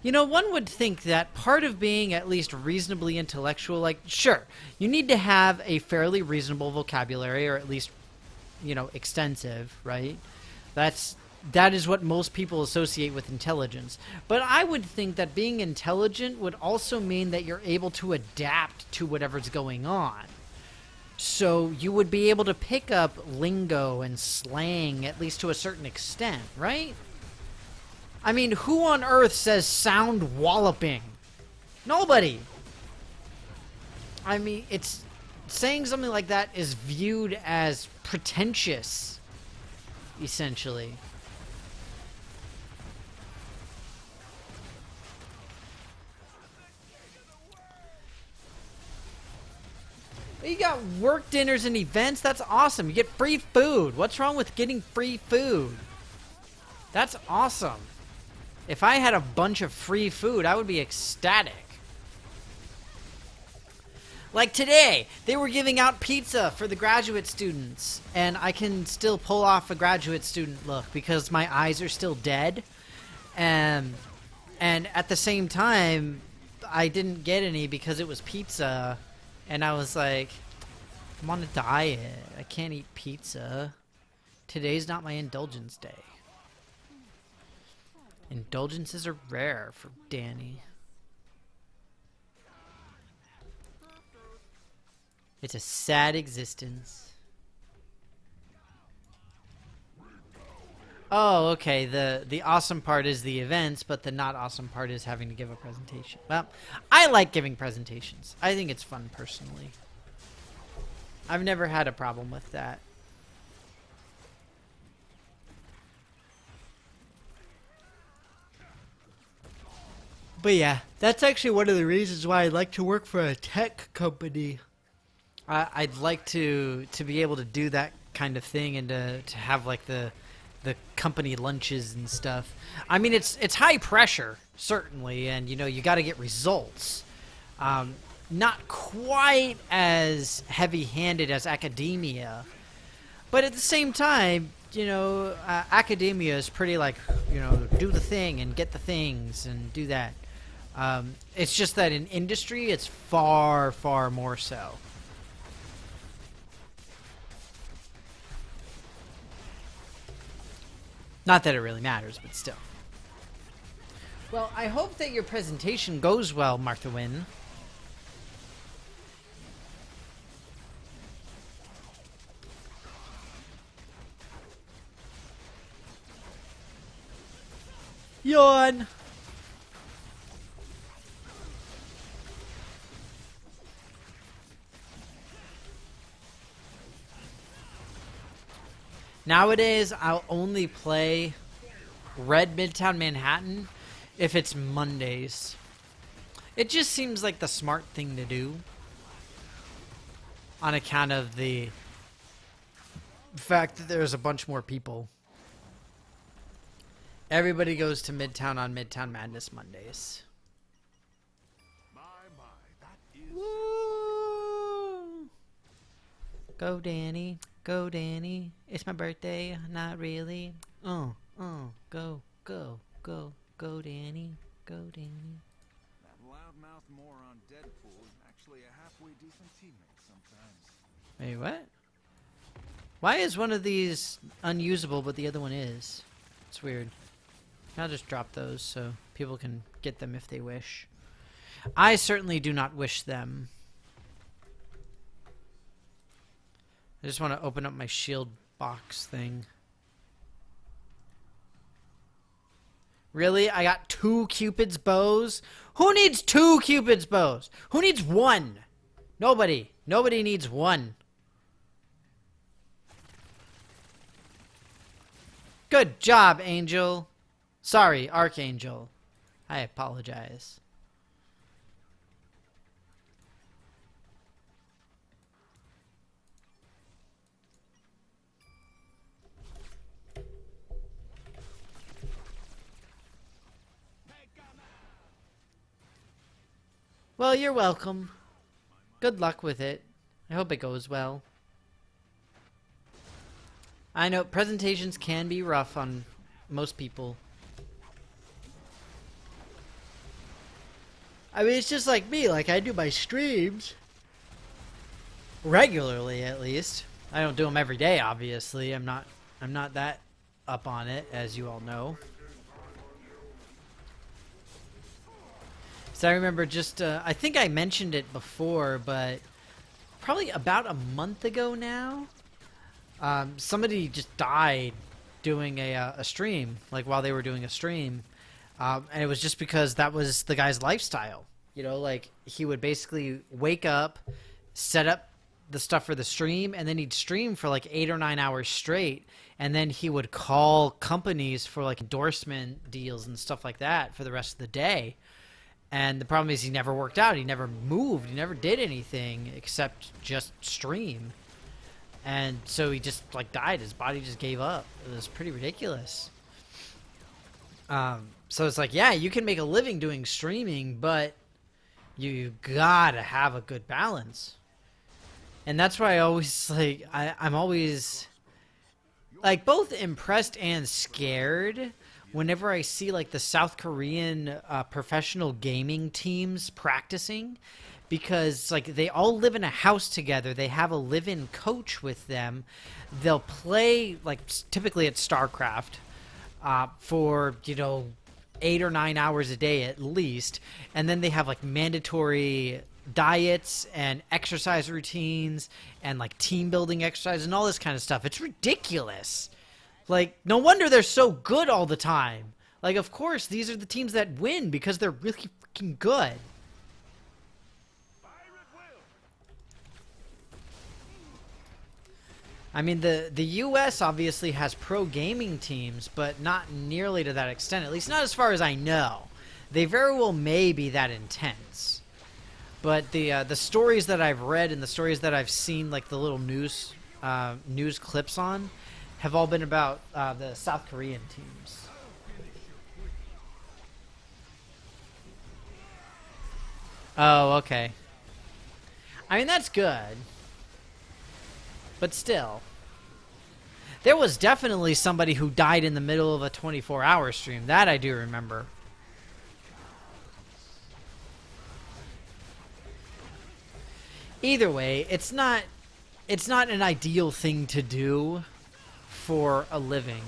You know, one would think that part of being at least reasonably intellectual, like, sure, you need to have a fairly reasonable vocabulary, or at least, you know, extensive, right? That is what most people associate with intelligence. But I would think that being intelligent would also mean that you're able to adapt to whatever's going on. So you would be able to pick up lingo and slang, at least to a certain extent, right? I mean, who on earth says sound walloping? Nobody. I mean, it's saying something like that is viewed as pretentious, essentially. You got work dinners and events. That's awesome. You get free food. What's wrong with getting free food? That's awesome. If I had a bunch of free food, I would be ecstatic. Like today, they were giving out pizza for the graduate students, and I can still pull off a graduate student look because my eyes are still dead. And at the same time, I didn't get any because it was pizza, and I was like, I'm on a diet. I can't eat pizza. Today's not my indulgence day. Indulgences are rare for Danny. It's a sad existence. Oh, okay. The awesome part is the events, but the not awesome part is having to give a presentation. Well, I like giving presentations. I think it's fun personally. I've never had a problem with that. But yeah, that's actually one of the reasons why I'd like to work for a tech company. I'd like to be able to do that kind of thing and to have like the company lunches and stuff. I mean, it's high pressure certainly, and you know you got to get results. Not quite as heavy-handed as academia, but at the same time, you know, academia is pretty like, you know, do the thing and get the things and do that. It's just that in industry, it's far, far more so. Not that it really matters, but still. Well, I hope that your presentation goes well, Martha Wynn. Yawn! Nowadays, I'll only play Red Midtown Manhattan if it's Mondays. It just seems like the smart thing to do on account of the fact that there's a bunch more people. Everybody goes to Midtown on Midtown Madness Mondays. My, that is... Woo! Go, Danny. Go, Danny. It's my birthday. Not really. Go, go, go, Danny. Go, Danny. That loudmouth moron Deadpool is actually a halfway decent teammate sometimes. Wait, what? Why is one of these unusable but the other one is? It's weird. I'll just drop those so people can get them if they wish. I certainly do not wish them. I just want to open up my shield box thing. Really? I got 2 Cupid's bows? Who needs 2 Cupid's bows? Who needs 1? Nobody. Nobody needs 1. Good job, Angel. Sorry, Archangel. I apologize. Well, you're welcome. Good luck with it. I hope it goes well. I know presentations can be rough on most people. I mean, it's just like me. Like, I do my streams regularly, at least. I don't do them every day, obviously. I'm not that up on it, as you all know. So I remember just, I think I mentioned it before, but probably about a month ago now, somebody just died doing a stream, like while they were doing a stream. And it was just because that was the guy's lifestyle. You know, like he would basically wake up, set up the stuff for the stream, and then he'd stream for like 8 or 9 hours straight. And then he would call companies for like endorsement deals and stuff like that for the rest of the day. And the problem is he never worked out. He never moved. He never did anything except just stream. And so he just like died. His body just gave up. It was pretty ridiculous. So it's like, yeah, you can make a living doing streaming, but you gotta have a good balance. And that's why I always like, I'm always like both impressed and scared whenever I see like the South Korean professional gaming teams practicing, because like they all live in a house together. They have a live-in coach with them. They'll play like typically at StarCraft for, you know, 8 or 9 hours a day at least, and then they have like mandatory diets and exercise routines and like team building exercise and all this kind of stuff. It's ridiculous. Like, no wonder they're so good all the time. Like, of course, these are the teams that win because they're really freaking good. I mean, the U.S. obviously has pro gaming teams, but not nearly to that extent. At least not as far as I know. They very well may be that intense. But the stories that I've read and the stories that I've seen, like the little news clips on, have all been about the South Korean teams. Oh, okay. I mean, that's good. But still. There was definitely somebody who died in the middle of a 24-hour stream. That I do remember. Either way, it's not an ideal thing to do for a living.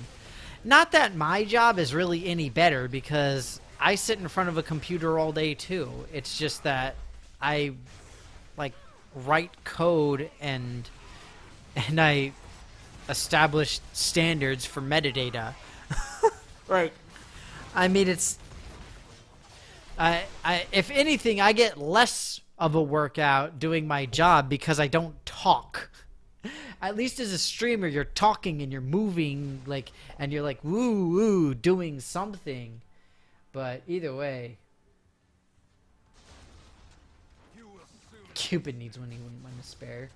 Not that my job is really any better, because I sit in front of a computer all day too. It's just that I like write code and I establish standards for metadata. Right. I mean, it's if anything, I get less of a workout doing my job because I don't talk. At least as a streamer, you're talking and you're moving, like, and you're like woo woo doing something. But either way, Cupid needs one. He wouldn't mind to spare.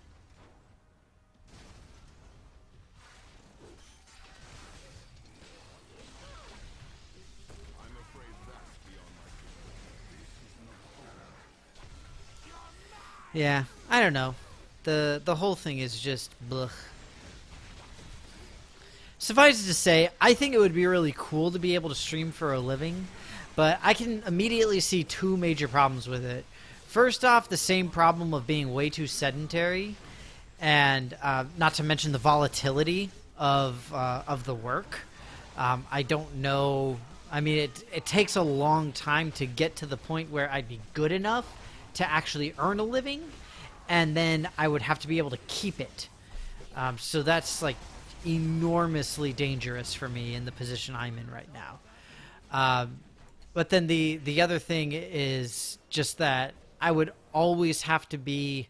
I'm afraid that's beyond my Yeah, I don't know. The whole thing is just blech. Suffice it to say, I think it would be really cool to be able to stream for a living, but I can immediately see two major problems with it. First off, the same problem of being way too sedentary, and not to mention the volatility of the work. I don't know. I mean, it takes a long time to get to the point where I'd be good enough to actually earn a living, and then I would have to be able to keep it. So that's like enormously dangerous for me in the position I'm in right now. But then the other thing is just that I would always have to be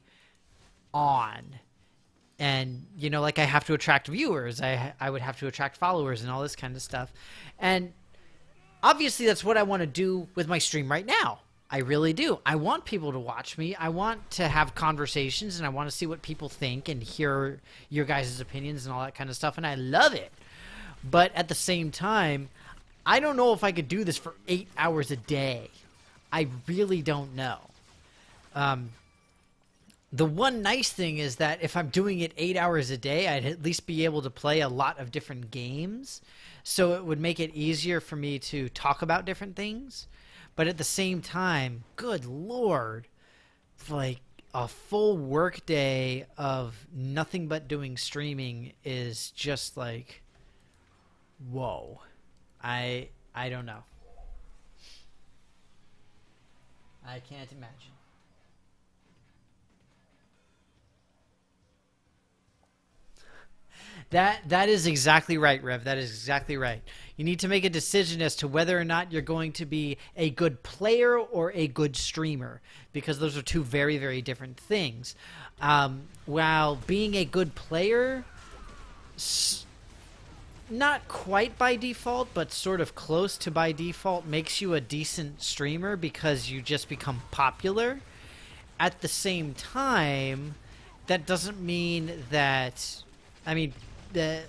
on. And, you know, like I have to attract viewers. I would have to attract followers and all this kind of stuff. And obviously that's what I want to do with my stream right now. I really do. I want people to watch me. I want to have conversations, and I want to see what people think and hear your guys' opinions and all that kind of stuff, and I love it. But at the same time, I don't know if I could do this for 8 hours a day. I really don't know. The one nice thing is that if I'm doing it 8 hours a day, I'd at least be able to play a lot of different games, so it would make it easier for me to talk about different things. But at the same time, good lord, like a full work day of nothing but doing streaming is just like, whoa. I don't know. I can't imagine. That is exactly right, Rev. That is exactly right. You need to make a decision as to whether or not you're going to be a good player or a good streamer, because those are two very, very different things. While being a good player, not quite by default, but sort of close to by default, makes you a decent streamer because you just become popular. At the same time, that doesn't mean that... I mean,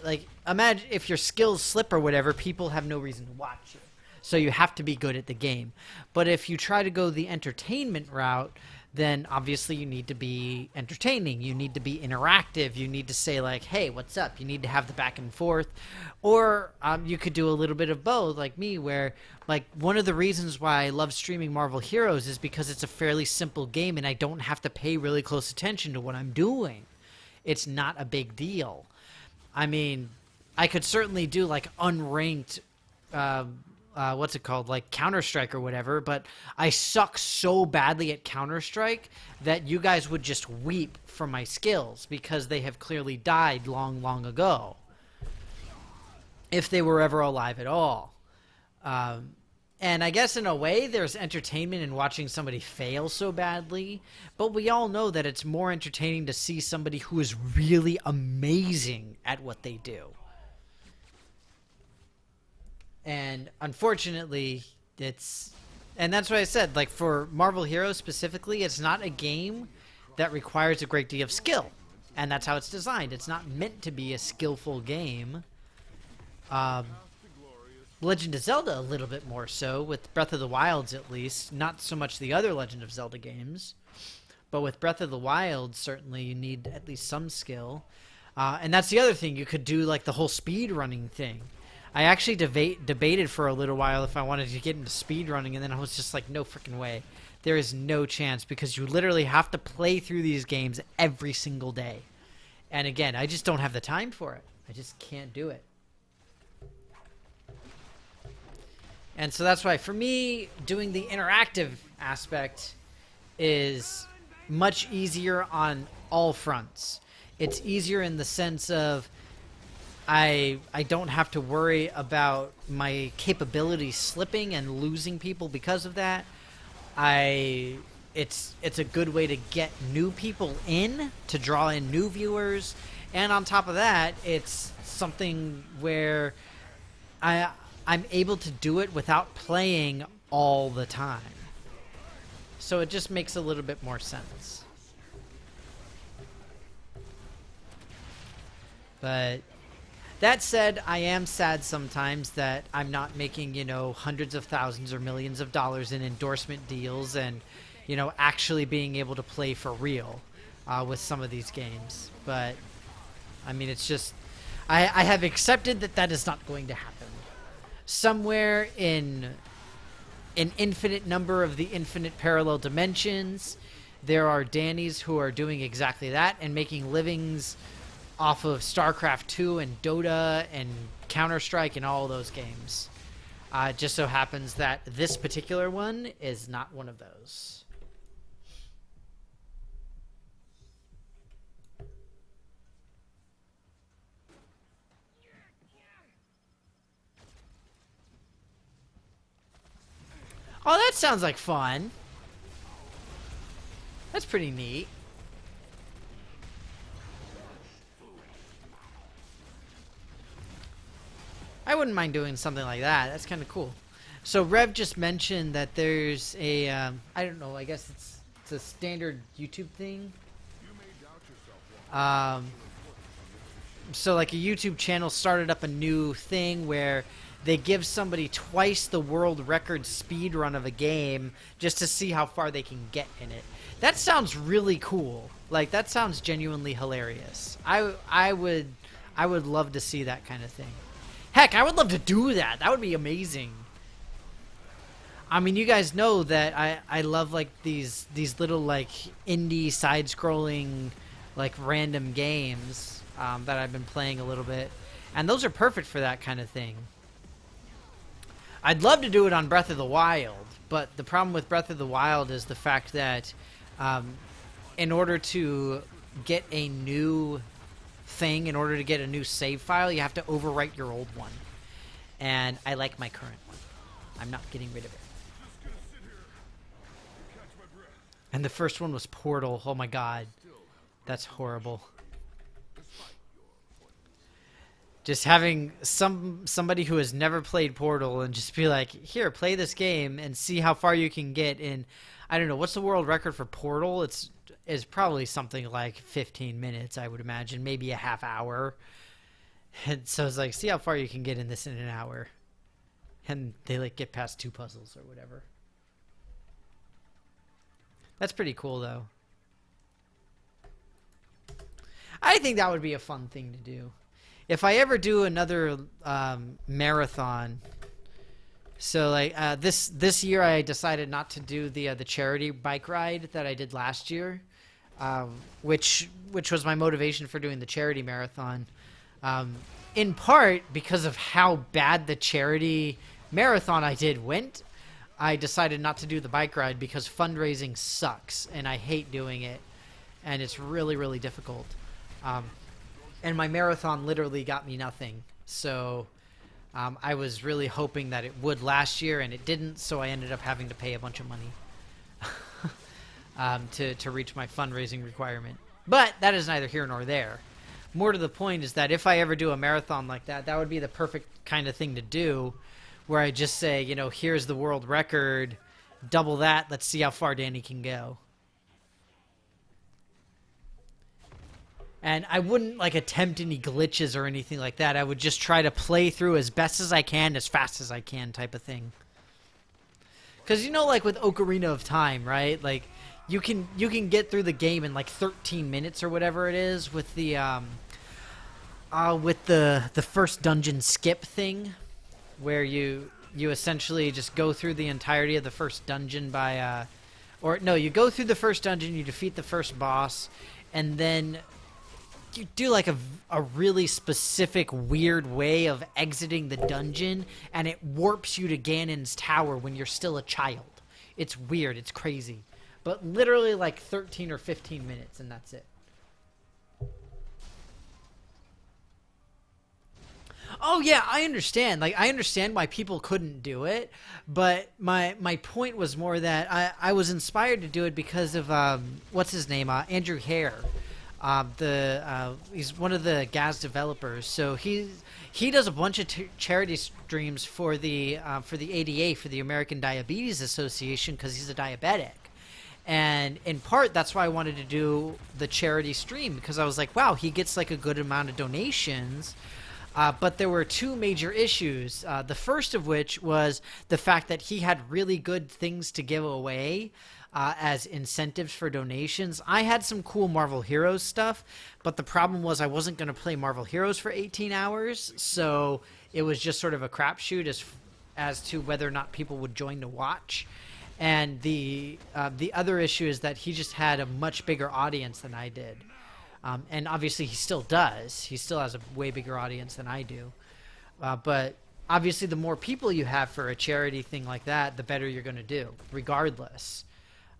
like, imagine if your skills slip or whatever, people have no reason to watch you. So you have to be good at the game. But if you try to go the entertainment route, then obviously you need to be entertaining. You need to be interactive. You need to say, like, hey, what's up? You need to have the back and forth. Or you could do a little bit of both, like me, where, like, one of the reasons why I love streaming Marvel Heroes is because it's a fairly simple game and I don't have to pay really close attention to what I'm doing. It's not a big deal. I mean, I could certainly do, like, unranked, what's it called, like Counter-Strike or whatever, but I suck so badly at Counter-Strike that you guys would just weep for my skills because they have clearly died long, long ago, if they were ever alive at all. And I guess in a way there's entertainment in watching somebody fail so badly, but we all know that it's more entertaining to see somebody who is really amazing at what they do. And unfortunately, and that's what I said, like for Marvel Heroes specifically, it's not a game that requires a great deal of skill. And that's how it's designed. It's not meant to be a skillful game. Legend of Zelda a little bit more so, with Breath of the Wilds at least. Not so much the other Legend of Zelda games. But with Breath of the Wild, certainly you need at least some skill. And that's the other thing. You could do like the whole speed running thing. I actually debated for a little while if I wanted to get into speed running, and then I was just like, no freaking way. There is no chance, because you literally have to play through these games every single day. And again, I just don't have the time for it. I just can't do it. And so that's why, for me, doing the interactive aspect is much easier on all fronts. It's easier in the sense of I don't have to worry about my capabilities slipping and losing people because of that. It's a good way to get new people in, to draw in new viewers, and on top of that, it's something where I'm able to do it without playing all the time. So it just makes a little bit more sense. But that said, I am sad sometimes that I'm not making, you know, hundreds of thousands or millions of dollars in endorsement deals and, you know, actually being able to play for real with some of these games. But, I mean, it's just, I have accepted that that is not going to happen. Somewhere in an infinite number of the infinite parallel dimensions, there are Dannys who are doing exactly that and making livings off of StarCraft 2 and Dota and Counter-Strike and all those games. It just so happens that this particular one is not one of those. Oh, that sounds like fun. That's pretty neat. I wouldn't mind doing something like that. That's kind of cool. So Rev just mentioned that there's a, I don't know, I guess it's a standard YouTube thing. So like a YouTube channel started up a new thing where they give somebody twice the world record speed run of a game just to see how far they can get in it. That sounds really cool. Like, that sounds genuinely hilarious. I would love to see that kind of thing. Heck, I would love to do that. That would be amazing. I mean, you guys know that I love like these little like indie side-scrolling like random games that I've been playing a little bit, and those are perfect for that kind of thing. I'd love to do it on Breath of the Wild, but the problem with Breath of the Wild is the fact that in order to get a new thing, in order to get a new save file, you have to overwrite your old one, and I like my current one. I'm not getting rid of it. And the first one was Portal. Oh my god. That's horrible. Just having somebody who has never played Portal and just be like, here, play this game and see how far you can get in, I don't know, what's the world record for Portal? It's probably something like 15 minutes, I would imagine, maybe a half hour. And so it's like, see how far you can get in this in an hour. And they like get past 2 puzzles or whatever. That's pretty cool, though. I think that would be a fun thing to do. If I ever do another marathon, so like this year I decided not to do the charity bike ride that I did last year, which was my motivation for doing the charity marathon, in part because of how bad the charity marathon I did went. I decided not to do the bike ride because fundraising sucks and I hate doing it, and it's really, really difficult. And my marathon literally got me nothing. So I was really hoping that it would last year, and it didn't, so I ended up having to pay a bunch of money to reach my fundraising requirement. But that is neither here nor there. More to the point is that if I ever do a marathon like that, that would be the perfect kind of thing to do, where I just say, you know, here's the world record, double that, let's see how far Danny can go. And I wouldn't like attempt any glitches or anything like that. I would just try to play through as best as I can, as fast as I can, type of thing. Because you know, like with Ocarina of Time, right? Like you can get through the game in like 13 minutes or whatever it is with the first dungeon skip thing, where you essentially just go through the entirety of the first dungeon by you go through the first dungeon, you defeat the first boss, and then you do like a really specific weird way of exiting the dungeon, and it warps you to Ganon's tower when you're still a child. It's weird, it's crazy. But literally like 13 or 15 minutes, and that's it. Oh yeah, I understand. Like, I understand why people couldn't do it, but my point was more that I was inspired to do it because of what's his name, Andrew Hare. He's one of the Gaz developers. So he does a bunch of charity streams for the ADA, for the American Diabetes Association, because he's a diabetic. And in part, that's why I wanted to do the charity stream, because I was like, wow, he gets like a good amount of donations. But there were 2 major issues. The first of which was the fact that he had really good things to give away as incentives for donations. I had some cool Marvel Heroes stuff, but the problem was I wasn't going to play Marvel Heroes for 18 hours, so it was just sort of a crapshoot as to whether or not people would join to watch. And the other issue is that he just had a much bigger audience than I did. And obviously he still does. He still has a way bigger audience than I do. But obviously the more people you have for a charity thing like that, the better you're going to do, regardless.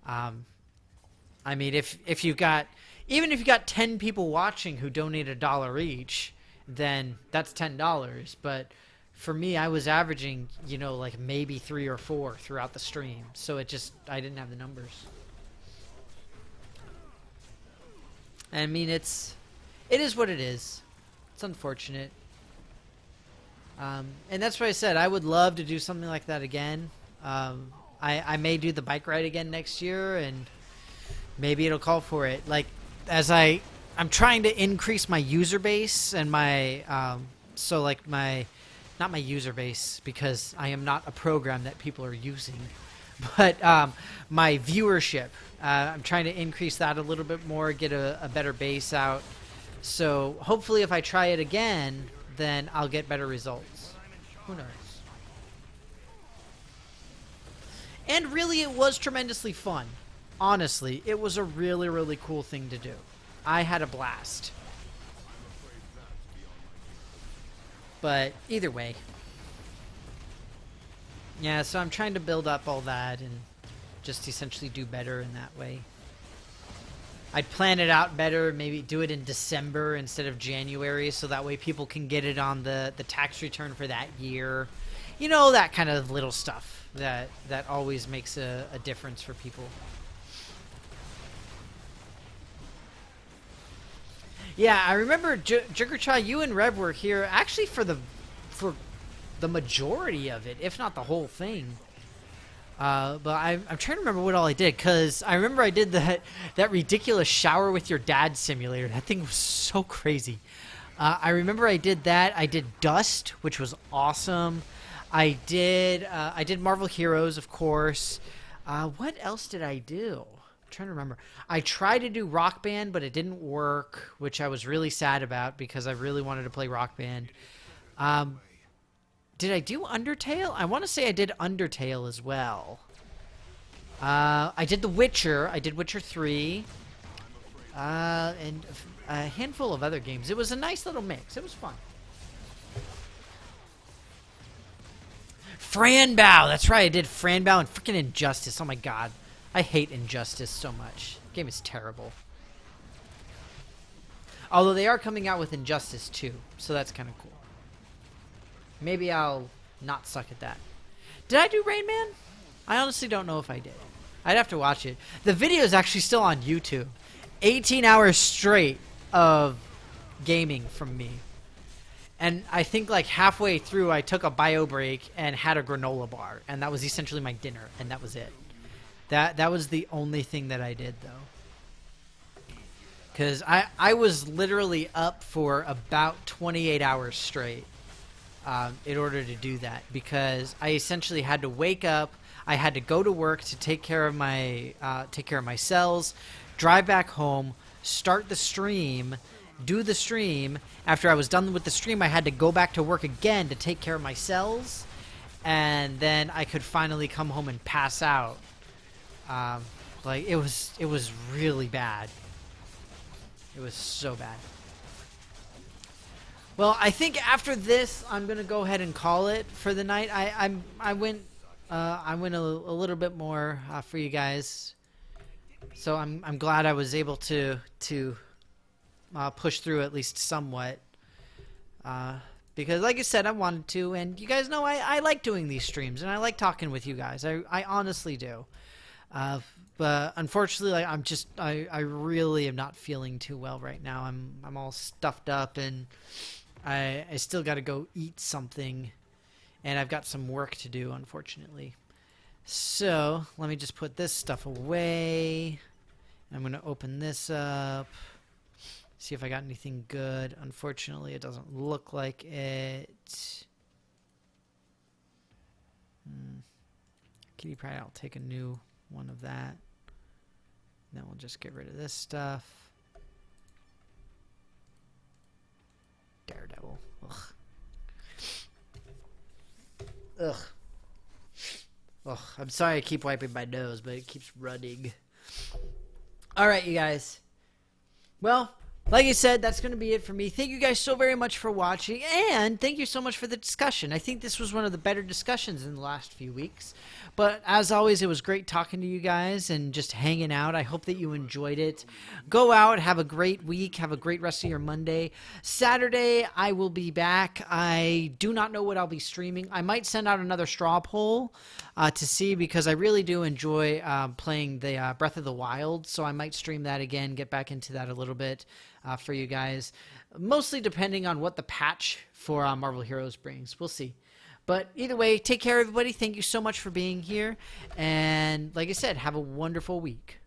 I mean, if you've got, even if you got 10 people watching who donate $1 each, then that's $10. But for me, I was averaging, like maybe 3 or 4 throughout the stream. So I didn't have the numbers. I mean, it is what it is. It's unfortunate. And that's why I said I would love to do something like that again. I may do the bike ride again next year, and maybe it'll call for it. Like, as I'm trying to increase my user base and my, not my user base, because I am not a program that people are using, but my viewership. I'm trying to increase that a little bit more, get a better base out. So hopefully if I try it again, then I'll get better results. Who knows? And really, it was tremendously fun. Honestly, it was a really, really cool thing to do. I had a blast. But either way. Yeah, so I'm trying to build up all that and just essentially do better in that way. I'd plan it out better, maybe do it in December instead of January, so that way people can get it on the tax return for that year. You know, that kind of little stuff that always makes a difference for people. Yeah, I remember Jiggerchaw, you and Rev were here actually for the majority of it, if not the whole thing. But I'm trying to remember what all I did, because I remember I did that ridiculous shower with your dad simulator. That thing was so crazy. I remember I did that. I did Dust, which was awesome. I did Marvel Heroes, of course. What else did I do? I'm trying to remember. I tried to do Rock Band, but it didn't work, which I was really sad about because I really wanted to play Rock Band. Did I do Undertale? I want to say I did Undertale as well. I did The Witcher. I did Witcher 3. And a handful of other games. It was a nice little mix. It was fun. Franbow! That's right, I did Franbow and freaking Injustice. Oh my god. I hate Injustice so much. The game is terrible. Although they are coming out with Injustice 2, so that's kind of cool. Maybe I'll not suck at that. Did I do Rain Man? I honestly don't know if I did. I'd have to watch it. The video is actually still on YouTube. 18 hours straight of gaming from me. And I think like halfway through I took a bio break and had a granola bar. And that was essentially my dinner. And that was it. That was the only thing that I did though. Because I was literally up for about 28 hours straight. In order to do that, because I essentially had to wake up, I had to go to work to take care of my cells, drive back home, start the stream, do the stream. After I was done with the stream, I had to go back to work again to take care of my cells, and then I could finally come home and pass out. Like it was really bad. It was so bad. Well, I think after this, I'm gonna go ahead and call it for the night. I went a little bit more for you guys, so I'm glad I was able to push through at least somewhat. Because, like I said, I wanted to, and you guys know I like doing these streams, and I like talking with you guys. I honestly do. But unfortunately, like I really am not feeling too well right now. I'm all stuffed up and. I still got to go eat something, and I've got some work to do, unfortunately. So, let me just put this stuff away. I'm going to open this up, see if I got anything good. Unfortunately, it doesn't look like it. Kitty Pryde, I'll take a new one of that. Then we'll just get rid of this stuff. Daredevil. Ugh. Ugh. Ugh. I'm sorry I keep wiping my nose, but it keeps running. Alright, you guys. Well, like I said, that's going to be it for me. Thank you guys so very much for watching, and thank you so much for the discussion. I think this was one of the better discussions in the last few weeks. But as always, it was great talking to you guys and just hanging out. I hope that you enjoyed it. Go out, have a great week, have a great rest of your Monday. Saturday, I will be back. I do not know what I'll be streaming. I might send out another straw poll to see, because I really do enjoy playing the Breath of the Wild. So I might stream that again, get back into that a little bit for you guys. Mostly depending on what the patch for Marvel Heroes brings. We'll see. But either way, take care, everybody. Thank you so much for being here. And like I said, have a wonderful week.